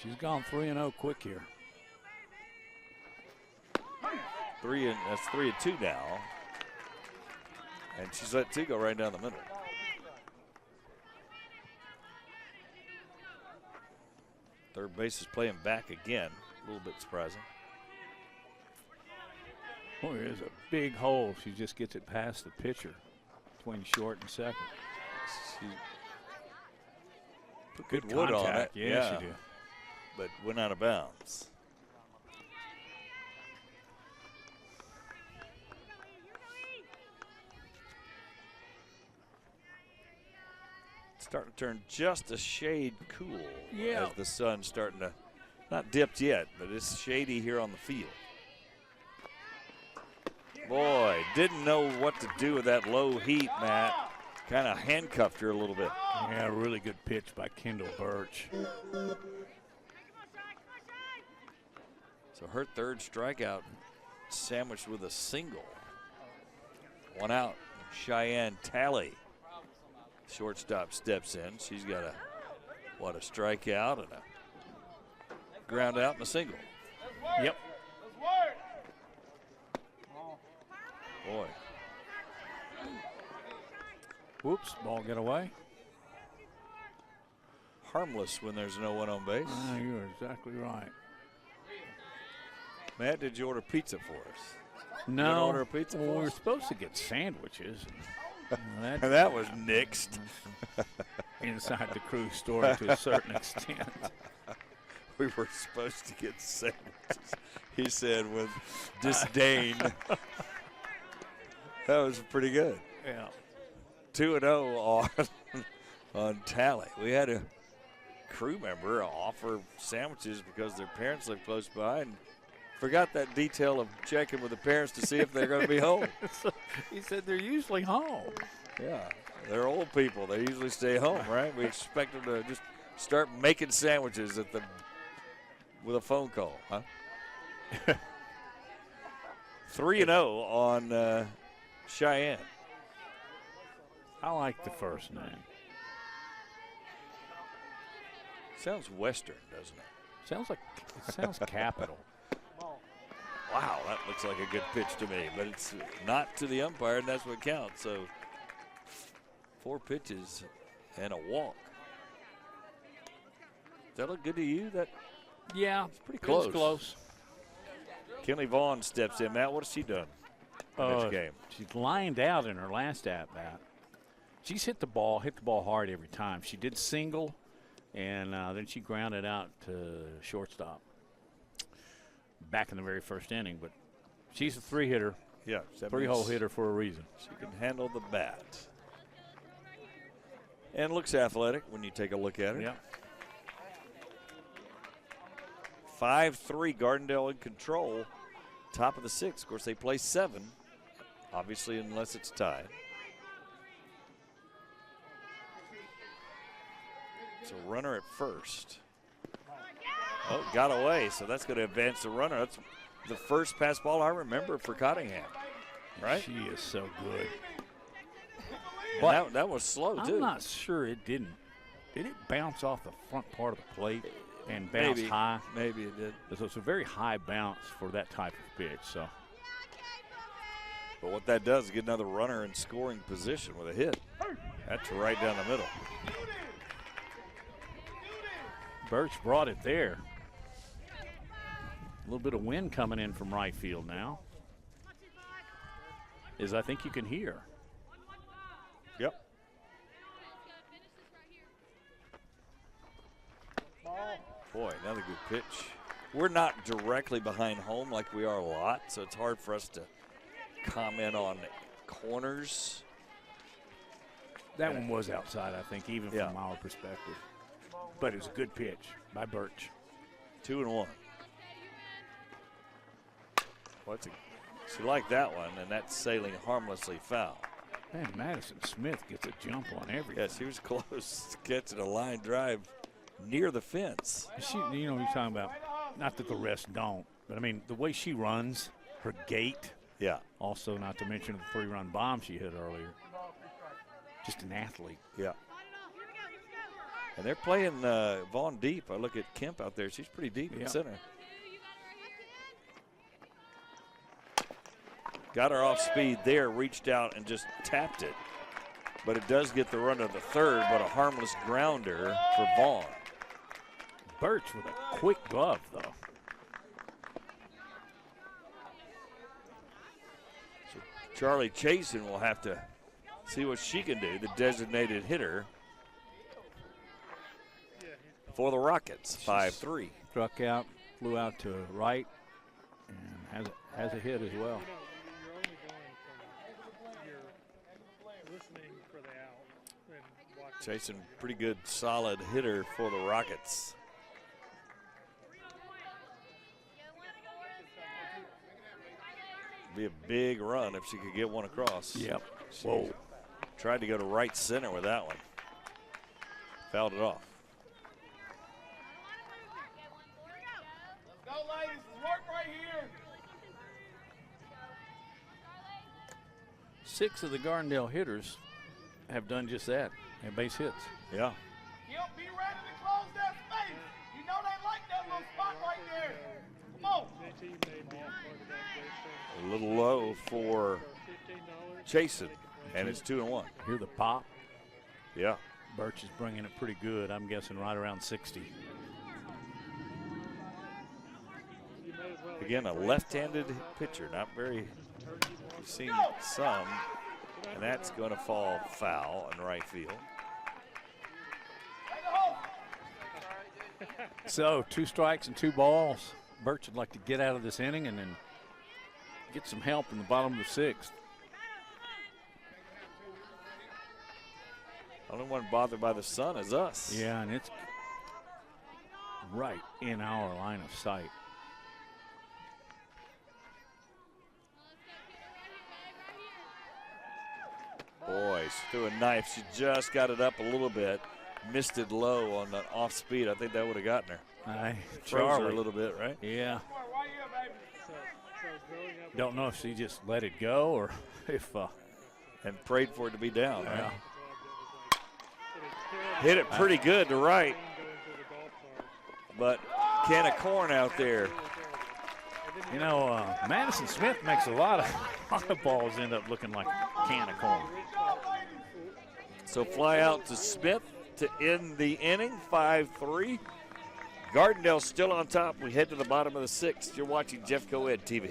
She's gone 3-0 quick here. That's 3-2 now. And she's let 2 go right down the middle. Third base is playing back again. A little bit surprising. Oh, there's a big hole. She just gets it past the pitcher between short and second. She put good wood on it. contact. Yeah, she did. But went out of bounds. Starting to turn just a shade cool as the sun's starting to, not dipped yet, but it's shady here on the field. Boy, didn't know what to do with that low heat, Matt. Kind of handcuffed her a little bit. Yeah, really good pitch by Kendall Birch. So her third strikeout sandwiched with a single. 1 out, Cheyenne Talley. Shortstop steps in. She's got a strikeout and a ground out and a single. Yep. Boy. Whoops, ball get away. Harmless when there's no one on base. You're exactly right. Matt, did you order pizza for us? No. Order a pizza well, for we were us? supposed to get sandwiches. And that was nixed. Inside the crew store to a certain extent. We were supposed to get sandwiches, he said with disdain. That was pretty good. Yeah. 2-0 on Tally. We had a crew member offer sandwiches because their parents live close by and forgot that detail of checking with the parents to see if they're going to be home. So he said they're usually home. Yeah, they're old people. They usually stay home, right? We expect them to just start making sandwiches with a phone call, huh? 3-0 on Cheyenne. I like the first name. Sounds Western, doesn't it? Sounds capital. Wow, that looks like a good pitch to me, but it's not to the umpire, and that's what counts. So 4 pitches and a walk. Does that look good to you? Yeah, it's pretty close. It's close. Kenley Vaughn steps in. Matt, what has she done in this game? She's lined out in her last at-bat. She's hit the ball hard every time. She did single, and then she grounded out to shortstop back in the very first inning. But she's a 3-hitter. Yeah. 3-hole hitter for a reason. She can handle the bat. And looks athletic when you take a look at her. Yeah. 5-3, Gardendale in control. Top of the 6th. Of course, they play 7. Obviously, unless it's tied. So runner at first. Oh, got away. So that's going to advance the runner. That's the first pass ball I remember for Cottingham. Right? She is so good. But that was slow, too. I'm not sure it didn't. Did it bounce off the front part of the plate and bounce high? Maybe it did. So it's a very high bounce for that type of pitch. So, but what that does is get another runner in scoring position with a hit. That's right down the middle. Birch brought it there. A little bit of wind coming in from right field now, as I think you can hear. Yep. Boy, another good pitch. We're not directly behind home like we are a lot, so it's hard for us to comment on corners. That one was outside, I think, even from our perspective. But it was a good pitch by Birch. 2-1. She liked that one, and that's sailing harmlessly foul. Man, Madison Smith gets a jump on everything. Yeah, she was close to catching a line drive near the fence. You're talking about, not that the rest don't, but I mean, the way she runs, her gait. Yeah. Also, not to mention the 3-run bomb she hit earlier. Just an athlete. Yeah. And they're playing Vaughn deep. I look at Kemp out there. She's pretty deep in center. Got her off speed there, reached out and just tapped it. But it does get the run to the third, but a harmless grounder for Vaughn. Birch with a quick glove, though. So Charlie Chasen will have to see what she can do, the designated hitter for the Rockets, 5-3. Struck out, flew out to right, and has a hit as well. Chasen, pretty good, solid hitter for the Rockets. Be a big run if she could get one across. Yep. Whoa. Tried to go to right center with that one. Fouled it off. Let's go, ladies. Let's work right here. 6 of the Gardendale hitters have done just that, and base hits. Yeah. Be ready to close that space. You know they like that little spot right there. Come on. A little low for Chasen, and it's 2-1. Hear the pop? Yeah. Birch is bringing it pretty good. I'm guessing right around 60. Again, a left-handed pitcher, not very, you've seen some, and that's going to fall foul in right field. So 2 strikes and 2 balls. Birch would like to get out of this inning and then get some help in the bottom of the 6th. Only one bothered by the sun is us. Yeah, and it's right in our line of sight. Boy, she threw a knife. She just got it up a little bit. Missed it low on that off speed. I think that would have gotten her. Froze her a little bit, right? Yeah. Don't know if she just let it go or if. And prayed for it to be down. Yeah. Right? Hit it pretty good to right. but can of corn out there. You know, Madison Smith makes a lot of balls end up looking like a can of corn. So fly out to Smith to end the inning, 5-3. Gardendale still on top. We head to the bottom of the sixth. You're watching Jeffco Ed TV.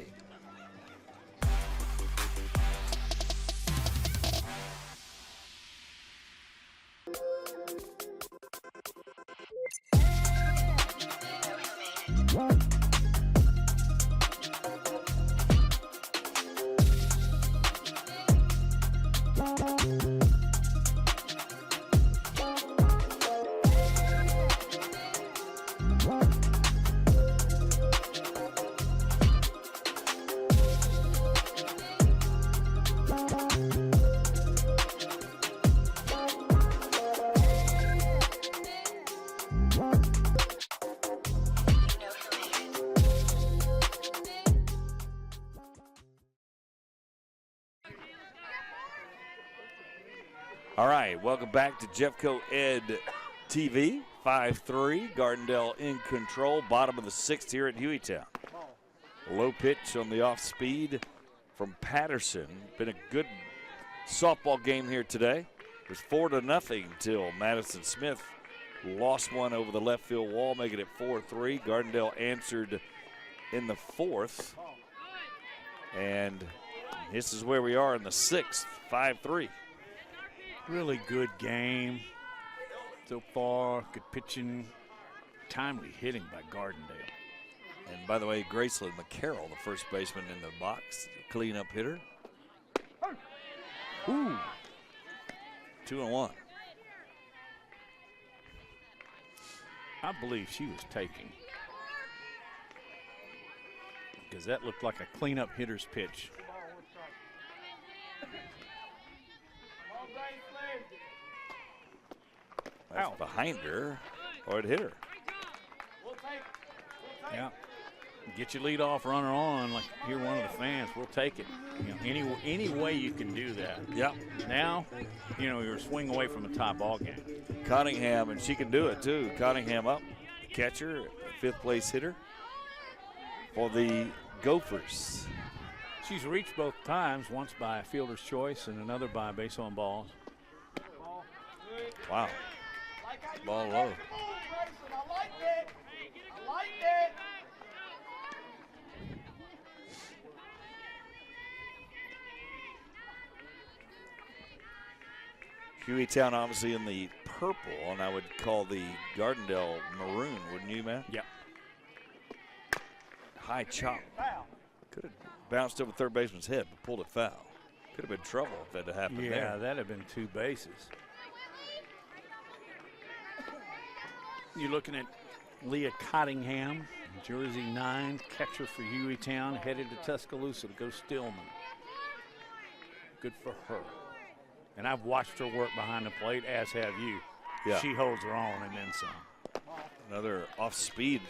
All right, welcome back to Jeffco Ed TV. 5-3, Gardendale in control. Bottom of the sixth here at Hueytown. Low pitch on the off speed from Patterson. Been a good softball game here today. It was 4-0 till Madison Smith lost one over the left field wall, making it 4-3. Gardendale answered in the fourth. And this is where we are in the sixth, 5-3. Really good game so far. Good pitching, timely hitting by Gardendale. And by the way, Graceland McCarroll, the first baseman in the box, cleanup hitter. Ooh. 2-1. I believe she was taking, because that looked like a cleanup hitter's pitch. That's behind her, or it hit her. Yeah. Get your leadoff runner on, like you're one of the fans. We'll take it. You know, any way you can do that. Yeah. Now, you know, you're a swing away from a tie ball game. Cottingham, and she can do it too. Cottingham up, catcher, fifth place hitter for the Gophers. She's reached both times, once by a fielder's choice and another by base on balls. Wow. Ball low. I like it. I like it. Hueytown obviously in the purple, and I would call the Gardendale maroon, wouldn't you, Matt? Yep. High chop. Could have bounced over third baseman's head, but pulled it foul. Could have been trouble if that had happened there. Yeah, that'd have been two bases. You're looking at Leah Cottingham, Jersey 9, catcher for Hueytown, headed to Tuscaloosa to go Stillman. Good for her. And I've watched her work behind the plate, as have you. Yeah. She holds her own and then some. Another off-speed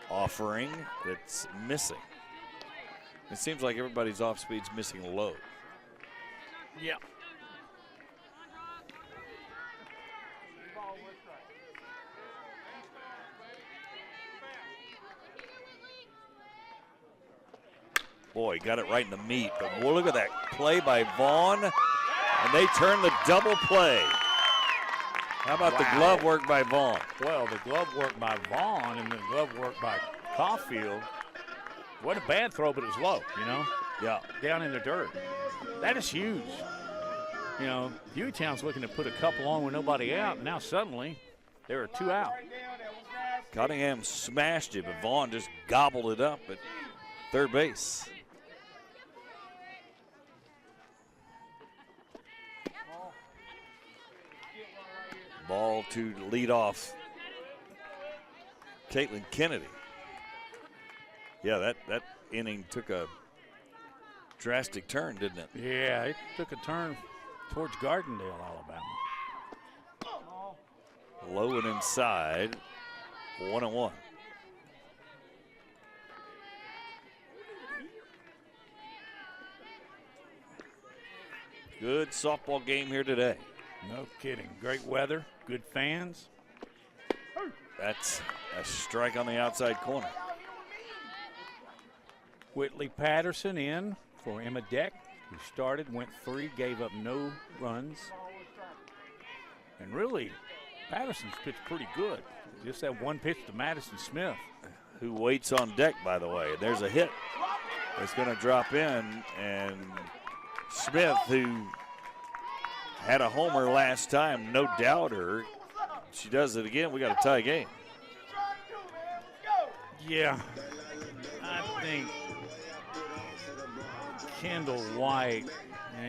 offering that's missing. It seems like everybody's off-speed's missing low. Yeah. Boy, got it right in the meat. But well, look at that play by Vaughn. And they turn the double play. How about the glove work by Vaughn? Well, the glove work by Vaughn and the glove work by Caulfield. What a bad throw, but it was low, you know? Yeah. Down in the dirt. That is huge. You know, Hueytown's looking to put a couple on with nobody out, and now suddenly there are two out. Cottingham smashed it, but Vaughn just gobbled it up at third base. Ball to lead off Caitlin Kennedy. Yeah, that inning took a drastic turn, didn't it? Yeah, it took a turn towards Gardendale, Alabama. Low and inside, 1-1. Good softball game here today. No kidding. Great weather, good fans. That's a strike on the outside corner. Whitley Patterson in for Emma Deck, who started, went 3, gave up no runs. And really, Patterson's pitched pretty good. Just that one pitch to Madison Smith. Who waits on deck, by the way. There's a hit that's going to drop in, and Smith, who had a homer last time, no doubter. She does it again. We got a tie game. Yeah, I think Kendall White,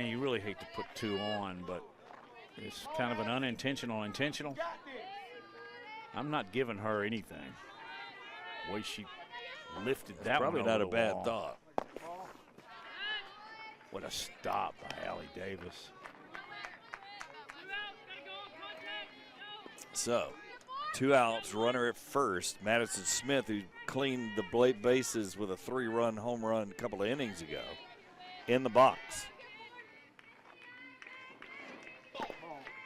you really hate to put 2 on, but it's kind of an unintentional intentional. I'm not giving her anything. The way she lifted that probably one not a over the bad wall. thought. What a stop by Allie Davis. So, 2 outs, runner at first. Madison Smith, who cleaned the bases with a 3-run home run a couple of innings ago, in the box.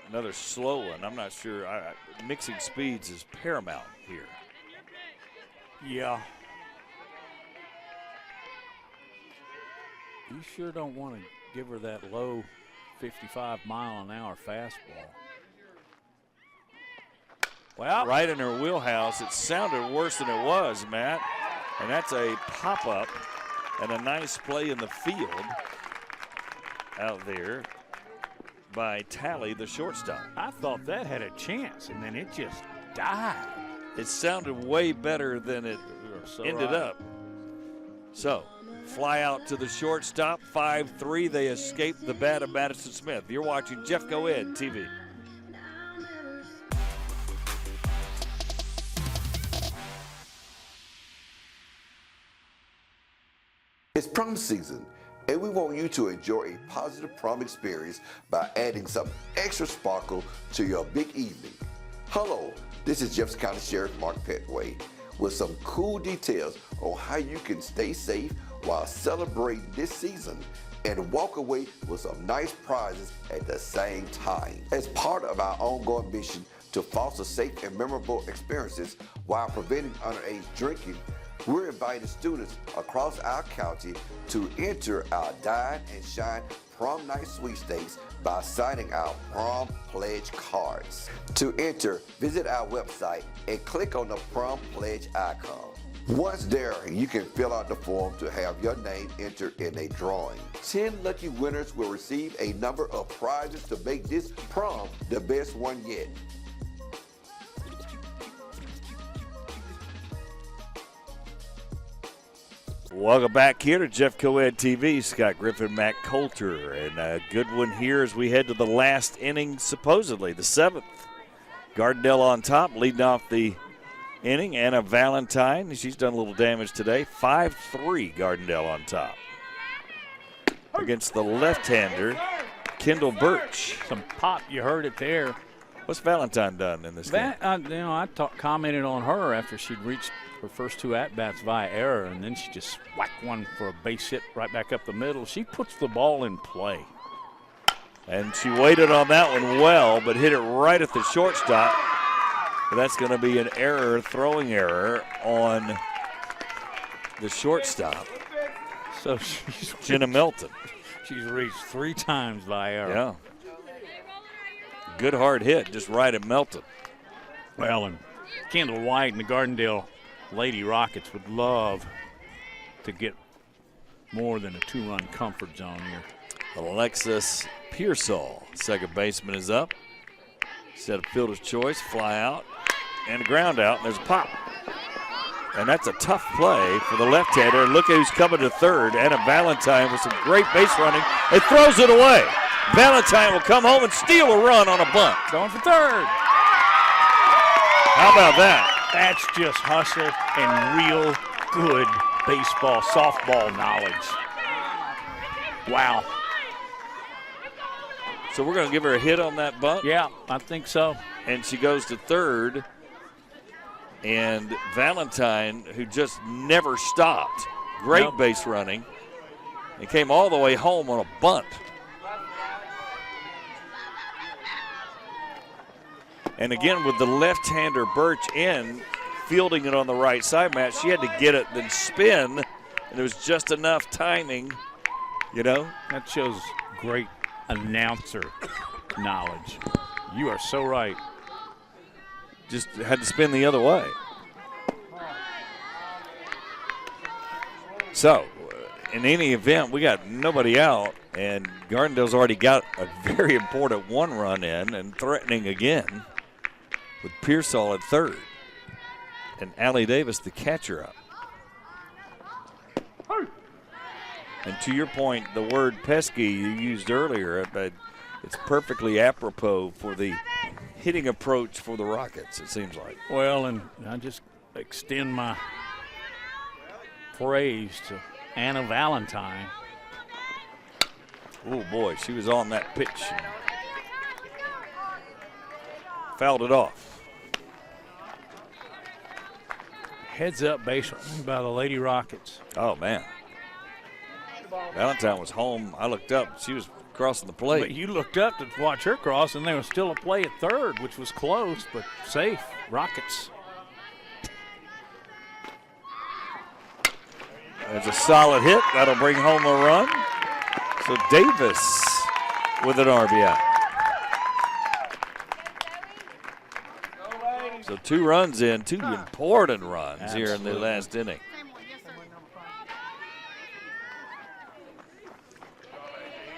Another slow one. I'm not sure. Mixing speeds is paramount here. Yeah. You sure don't want to give her that low 55-mile-an-hour fastball. Well, right in her wheelhouse. It sounded worse than it was, Matt. And that's a pop-up and a nice play in the field out there by Talley, the shortstop. I thought that had a chance, and then it just died. It sounded way better than it ended up. So, fly out to the shortstop, 5-3. They escape the bat of Madison Smith. You're watching Jeffco Ed TV. It's prom season, and we want you to enjoy a positive prom experience by adding some extra sparkle to your big evening. Hello, this is Jefferson County Sheriff Mark Petway with some cool details on how you can stay safe while celebrating this season and walk away with some nice prizes at the same time. As part of our ongoing mission to foster safe and memorable experiences while preventing underage drinking, we're inviting students across our county to enter our Dine and Shine Prom Night Sweepstakes by signing our Prom Pledge cards. To enter, visit our website and click on the Prom Pledge icon. Once there, you can fill out the form to have your name entered in a drawing. 10 lucky winners will receive a number of prizes to make this prom the best one yet. Welcome back here to Jeffco Ed TV. Scott Griffin, Matt Coulter, and a good one here as we head to the last inning, supposedly the 7th. Gardendale on top, leading off the inning. Anna Valentine, she's done a little damage today. 5-3, Gardendale on top. Against the left-hander, Kendall Birch. Some pop, you heard it there. What's Valentine done in this game? I commented on her after she'd reached her first 2 at-bats via error, and then she just whacked one for a base hit right back up the middle. She puts the ball in play. And she waited on that one well, but hit it right at the shortstop. But that's going to be an error, throwing error on the shortstop. So she's Jenna Melton. She's reached 3 times by error. Yeah. Good hard hit, just right at Melton. Well, and Kendall White and the Gardendale Lady Rockets would love to get more than a 2-run comfort zone here. Alexis Pearsall, second baseman, is up. Set a fielder's choice, fly out, and a ground out, and there's a pop. And that's a tough play for the left-hander. Look at who's coming to third. Anna Valentine with some great base running. It throws it away. Valentine will come home and steal a run on a bunt. Going for third. How about that? That's just hustle and real good baseball, softball knowledge. Wow. So we're going to give her a hit on that bunt? Yeah, I think so. And she goes to third. And Valentine, who just never stopped, great base running, and came all the way home on a bunt. And again, with the left-hander Birch in, fielding it on the right side, Matt, she had to get it, then spin, and there was just enough timing, you know. That shows great announcer knowledge. You are so right. Just had to spin the other way. So, in any event, we got nobody out, and Gardendale's already got a very important one run in and threatening again with Pearsall at third and Allie Davis, the catcher, up. And to your point, the word pesky you used earlier, it's perfectly apropos for the hitting approach for the Rockets, it seems like. Well, and I just extend my praise to Anna Valentine. Oh, boy, she was on that pitch. Fouled it off. Heads up base by the Lady Rockets. Oh, man. Valentine was home. I looked up. She was crossing the plate. But you looked up to watch her cross, and there was still a play at third, which was close, but safe. Rockets. It's a solid hit. That'll bring home a run. So Davis with an RBI. So 2 runs in, 2 important runs here in the last inning.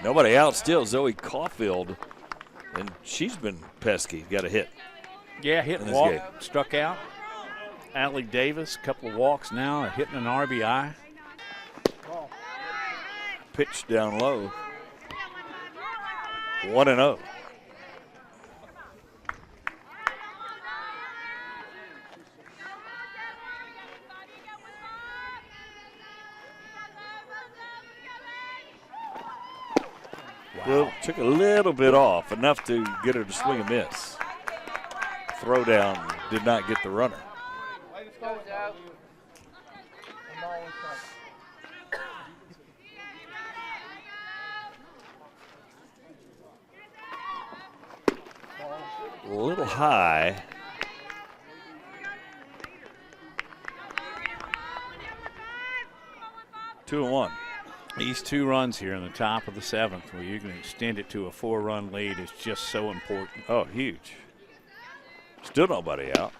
Nobody out still. Zoe Caulfield, and she's been pesky. Got a hit. Yeah, hit and walk, struck out. Allie Davis, a couple of walks now, a hit and an RBI. Pitch down low. 1-0. Well, took a little bit off, enough to get her to swing and miss. Throw down did not get the runner. A little high. Two and one. These 2 runs here in the top of the 7th, where you can extend it to a 4-run lead, is just so important. Oh, huge. Still nobody out.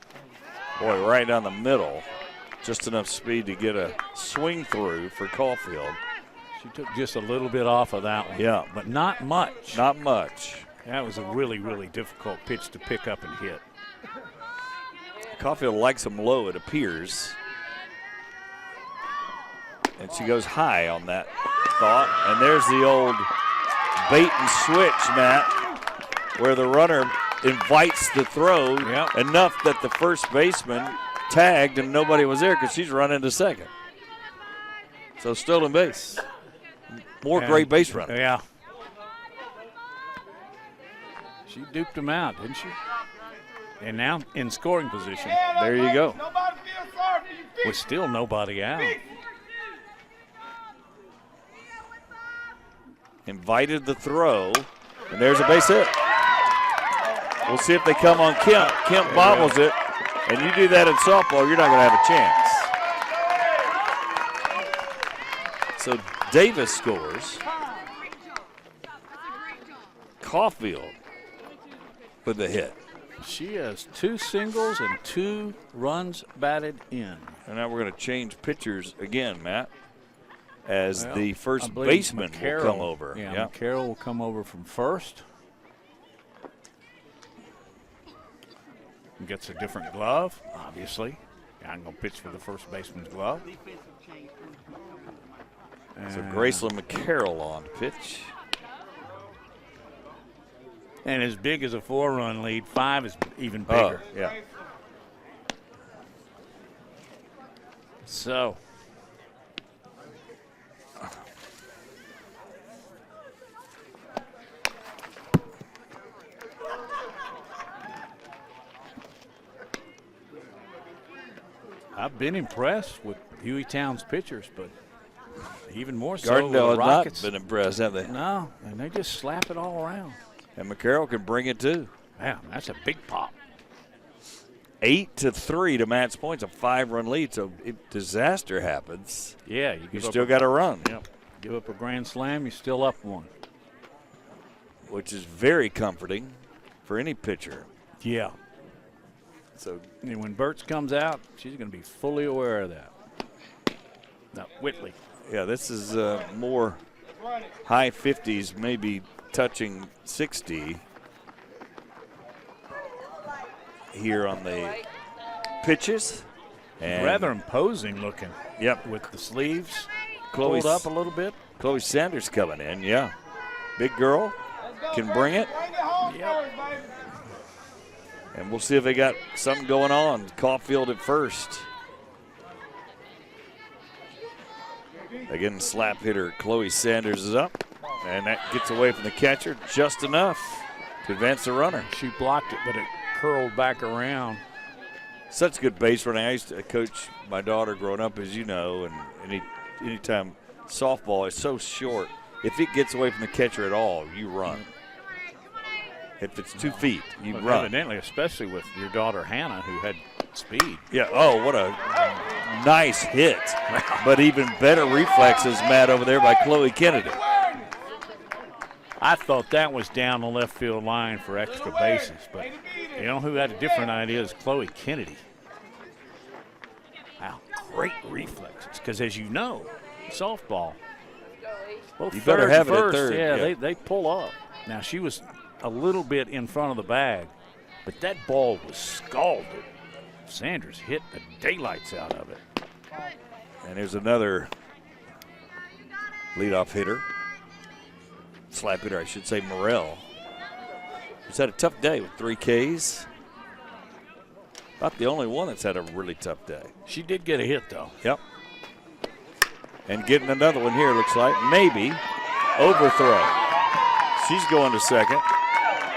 Boy, right down the middle. Just enough speed to get a swing through for Caulfield. She took just a little bit off of that one. Yeah. But not much. Not much. That was a really, really difficult pitch to pick up and hit. Caulfield likes them low, it appears. And she goes high on that thought. And there's the old bait and switch, Matt, where the runner invites the throw enough that the first baseman tagged and nobody was there because she's running to second. So stolen base. More great base running. Yeah. She duped him out, didn't she? And now in scoring position. There you go. With still nobody out. Invited the throw, and there's a base hit. We'll see if they come on Kemp. Kemp bobbles it, and you do that in softball, you're not going to have a chance. So Davis scores. Caulfield with the hit. She has 2 singles and 2 runs batted in. And now we're going to change pitchers again, Matt, as the first baseman will come over. Yeah, Carroll will come over from first. Gets a different glove, obviously. I'm going to pitch for the first baseman's glove. So Graceland McCarroll on pitch. And as big as a 4-run lead, 5 is even bigger. Oh, yeah. So. I've been impressed with Hueytown's pitchers, but even more so Gardendale the has Rockets. not been impressed, have they? No, and they just slap it all around. And McCarroll can bring it too. Man, that's a big pop. 8-3 to match points, a 5-run lead. So if disaster happens, yeah, you still got to run. Yep. Give up a grand slam, you're still up one. Which is very comforting for any pitcher. Yeah. So and when Burtz comes out, she's going to be fully aware of that. Now, Whitley. Yeah, this is more high 50s, maybe touching 60 here on the pitches. And rather imposing looking. Yep. With the sleeves Chloe's pulled up a little bit. Chloe Sanders coming in, yeah. Big girl, can bring it. Yep. And we'll see if they got something going on. Caulfield at first. Again, slap hitter Chloe Sanders is up. And that gets away from the catcher just enough to advance the runner. She blocked it, but it curled back around. Such good base running. I used to coach my daughter growing up, as you know, and anytime softball is so short, if it gets away from the catcher at all, you run. If it's 2 feet, you run. Evidently, especially with your daughter Hannah, who had speed. Yeah, oh, what a nice hit. But even better reflexes, Matt, over there by Chloe Kennedy. I thought that was down the left field line for extra bases, but you know who had a different idea is Chloe Kennedy. Wow, great reflexes, because as you know, softball, well, you better have it at third. Yeah, they pull up. Now, she was a little bit in front of the bag, but that ball was scalded. Sanders hit the daylights out of it. And there's another leadoff hitter. Slap hitter, I should say, Morrell. He's had a tough day with 3 Ks. About the only one that's had a really tough day. She did get a hit, though. Yep. And getting another one here, looks like. Maybe. Overthrow. She's going to second.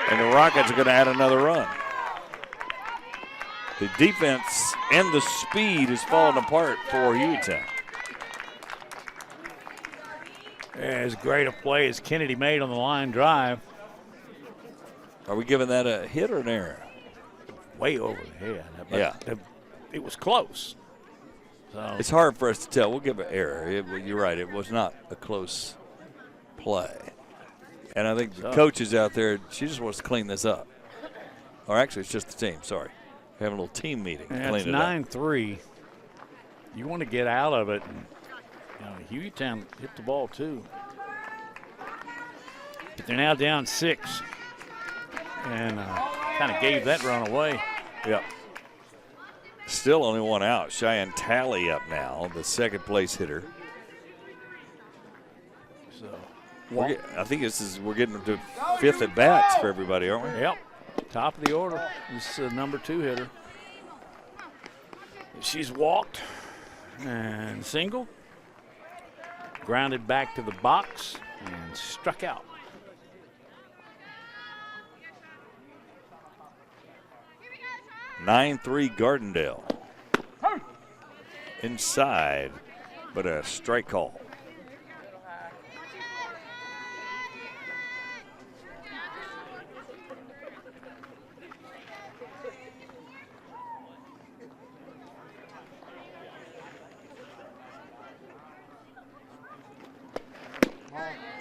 And the Rockets are going to add another run. The defense and the speed is falling apart for Hueytown. As great a play as Kennedy made on the line drive. Are we giving that a hit or an error? Way over the head. But yeah. It was close. So it's hard for us to tell. We'll give an error. You're right. It was not a close play. And I think the coaches out there, she just wants to clean this up. Or actually, it's just the team. Sorry. We're having a little team meeting. Yeah, it's 9-3. You want to get out of it. And, Hueytown hit the ball, too. But they're now down 6. And kind of gave that run away. Yep. Still only one out. Cheyenne Talley up now, the second place hitter. So I think we're getting to 5th at bats for everybody, aren't we? Yep. Top of the order. This is number 2 hitter. She's walked and single. Grounded back to the box and struck out. (9-3) Gardendale. Inside, but a strike call.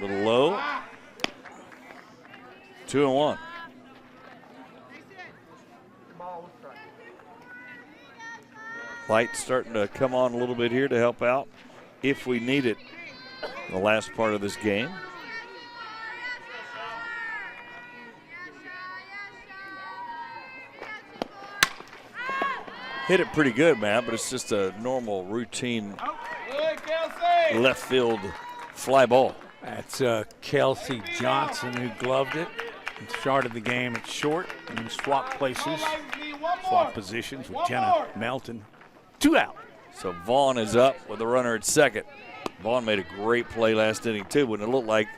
Little low. 2-1. Light starting to come on a little bit here to help out if we need it in the last part of this game. Hit it pretty good, Matt, but it's just a normal routine left field fly ball. That's Kelsey Johnson who gloved it and started the game at short and swapped places, swapped positions with Jenna Melton. 2 out. So Vaughn is up with the runner at second. Vaughn made a great play last inning too when it looked like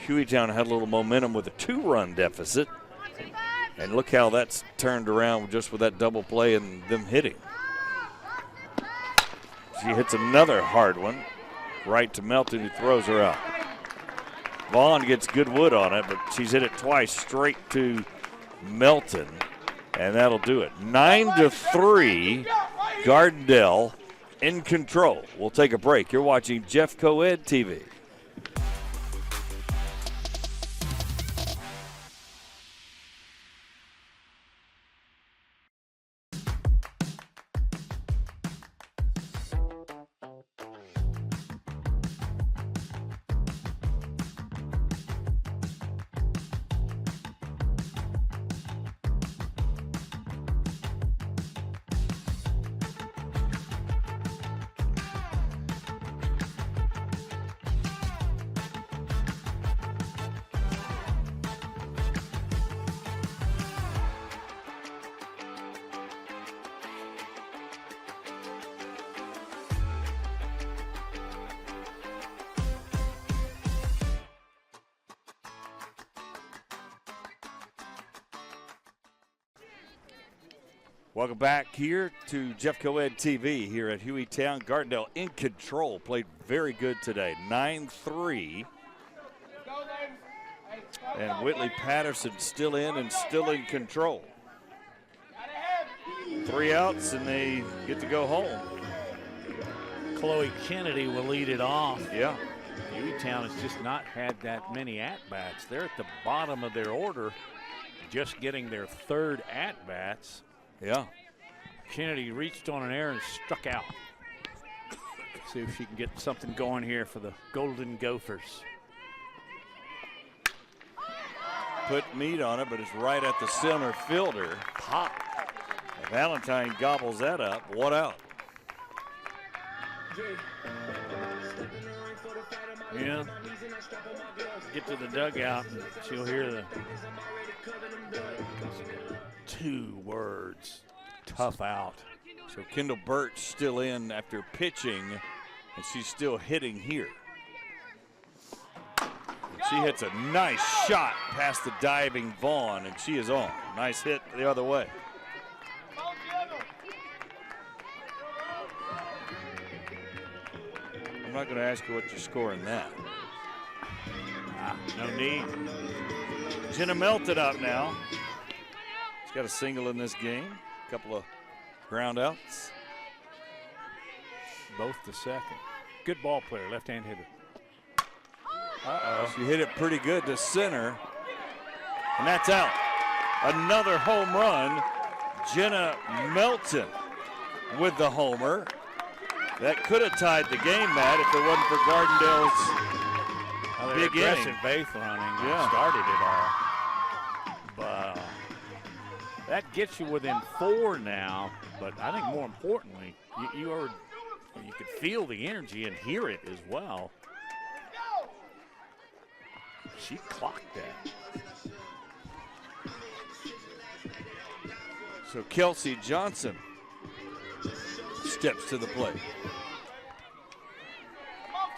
Hueytown had a little momentum with a 2-run deficit. And look how that's turned around just with that double play and them hitting. She hits another hard one right to Melton, who throws her out. Vaughn gets good wood on it, but she's hit it twice straight to Melton. And that'll do it. 9-3, Gardendale in control. We'll take a break. You're watching Jeff Coed TV. Welcome back here to Jeff Coed TV here at Hueytown. Gardendale in control. Played very good today. 9-3. And Whitley Patterson still in and still in control. 3 outs and they get to go home. Chloe Kennedy will lead it off. Yeah. Hueytown has just not had that many at-bats. They're at the bottom of their order, just getting their 3rd at-bats. Yeah. Kennedy reached on an error and struck out. See if she can get something going here for the Golden Gophers. Put meat on it, but it's right at the center fielder. Pop. Valentine gobbles that up. 1 out. Yeah. Get to the dugout and she'll hear the 2 words. Tough out. So Kendall Birch still in after pitching, and she's still hitting here. She hits a nice shot past the diving Vaughn, and she is on. Nice hit the other way. I'm not going to ask you what you're scoring that. No need. Jenna Melton up now. She's got a single in this game. A couple of ground outs. Both the second. Good ball player, left-hand hitter. She hit it pretty good to center. And that's out. Another home run. Jenna Melton with the homer. That could have tied the game, Matt, if it wasn't for Gardendale's big aggressive inning. base running. Yeah. Started it all. But that gets you within 4 now. But I think more importantly, you could feel the energy and hear it as well. She clocked that. So Kelsey Johnson steps to the plate.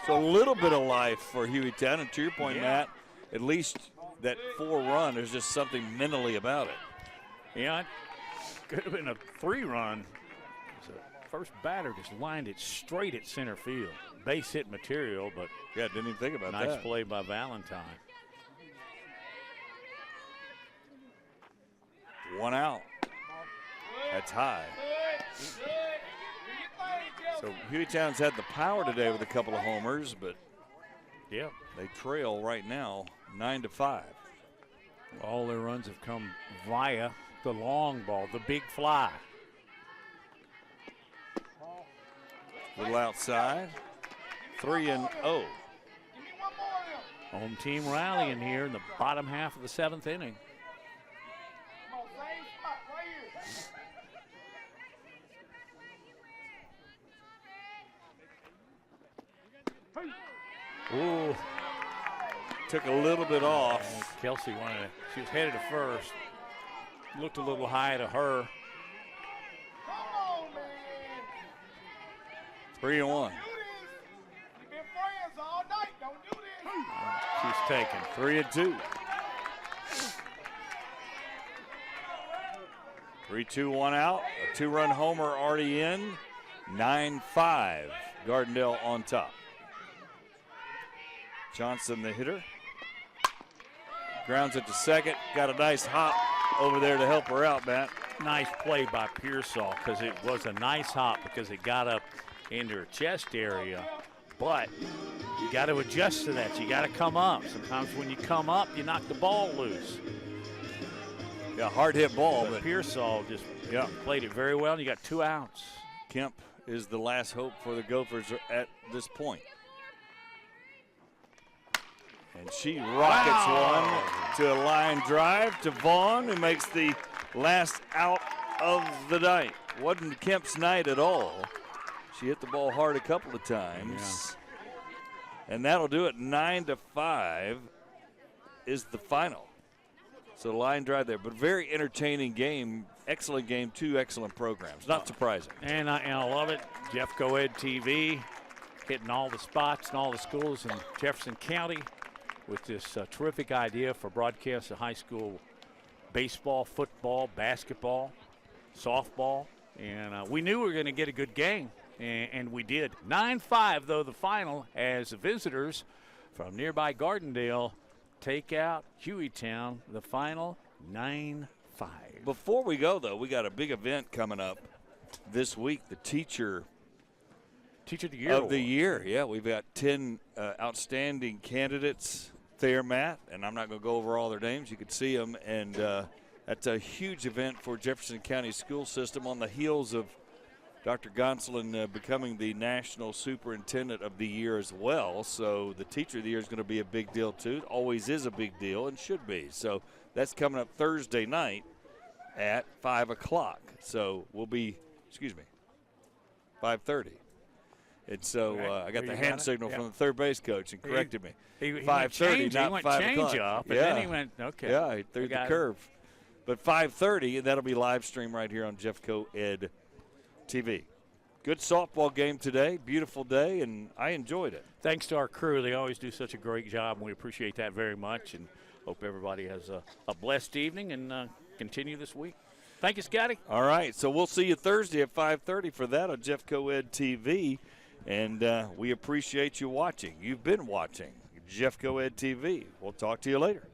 So a little bit of life for Hueytown, and to your point, Matt, at least that 4 run, there's just something mentally about it. Yeah, it could have been a 3-run. The first batter just lined it straight at center field. Base hit material, but yeah, didn't even think about that. Nice play by Valentine. 1 out. That's high. So Hueytown's had the power today with a couple of homers, but yeah, they trail right now 9-5. All their runs have come via the long ball, the big fly. Little outside. 3-0. Home team rallying here in the bottom half of the 7th inning. Ooh, took a little bit off. Kelsey wanted it. She was headed to first. Looked a little high to her. 3-1. She's taken. 3-2. 3-2, 1 out. A 2-run homer already in. 9-5. Gardendale on top. Johnson, the hitter. Grounds it to second. Got a nice hop over there to help her out, Matt. nice play by Pearsall because it was a nice hop because it got up into her chest area. But you got to adjust to that. You got to come up. Sometimes when you come up, you knock the ball loose. Yeah, hard hit ball, but Pearsall just played it very well. And you got 2 outs. Kemp is the last hope for the Gophers at this point. And she rockets one to a line drive to Vaughn, who makes the last out of the night. Wasn't Kemp's night at all. She hit the ball hard a couple of times. Yeah. And that'll do it. 9-5 is the final. So line drive there, but very entertaining game. Excellent game, 2 excellent programs. Not surprising. And I love it. Jeff Coed TV hitting all the spots and all the schools in Jefferson County with this terrific idea for broadcast of high school baseball, football, basketball, softball. And we knew we were going to get a good game, and we did. 9-5, though, the final, as the visitors from nearby Gardendale take out Hueytown, the final 9-5. Before we go, though, we got a big event coming up this week, the Teacher of the Year. Yeah, we've got 10 outstanding candidates there, Matt, and I'm not going to go over all their names. You can see them, and that's a huge event for Jefferson County school system on the heels of Dr. Gonsolin becoming the National Superintendent of the Year as well. So the Teacher of the Year is going to be a big deal, too. It always is a big deal and should be. So that's coming up Thursday night at 5 o'clock. So we'll be, 5:30. And so I got the hand signal from the third base coach and corrected me. 5:30, not 5 o'clock. Change up, and then he went, okay. Yeah, he threw the curve. But 5:30, and that'll be live stream right here on Jeff Coed TV. Good softball game today. Beautiful day, and I enjoyed it. Thanks to our crew. They always do such a great job, and we appreciate that very much. And hope everybody has a blessed evening and continue this week. Thank you, Scotty. All right, so we'll see you Thursday at 5:30 for that on Jeff Coed TV. And we appreciate you watching. You've been watching Jeff Coed TV. We'll talk to you later.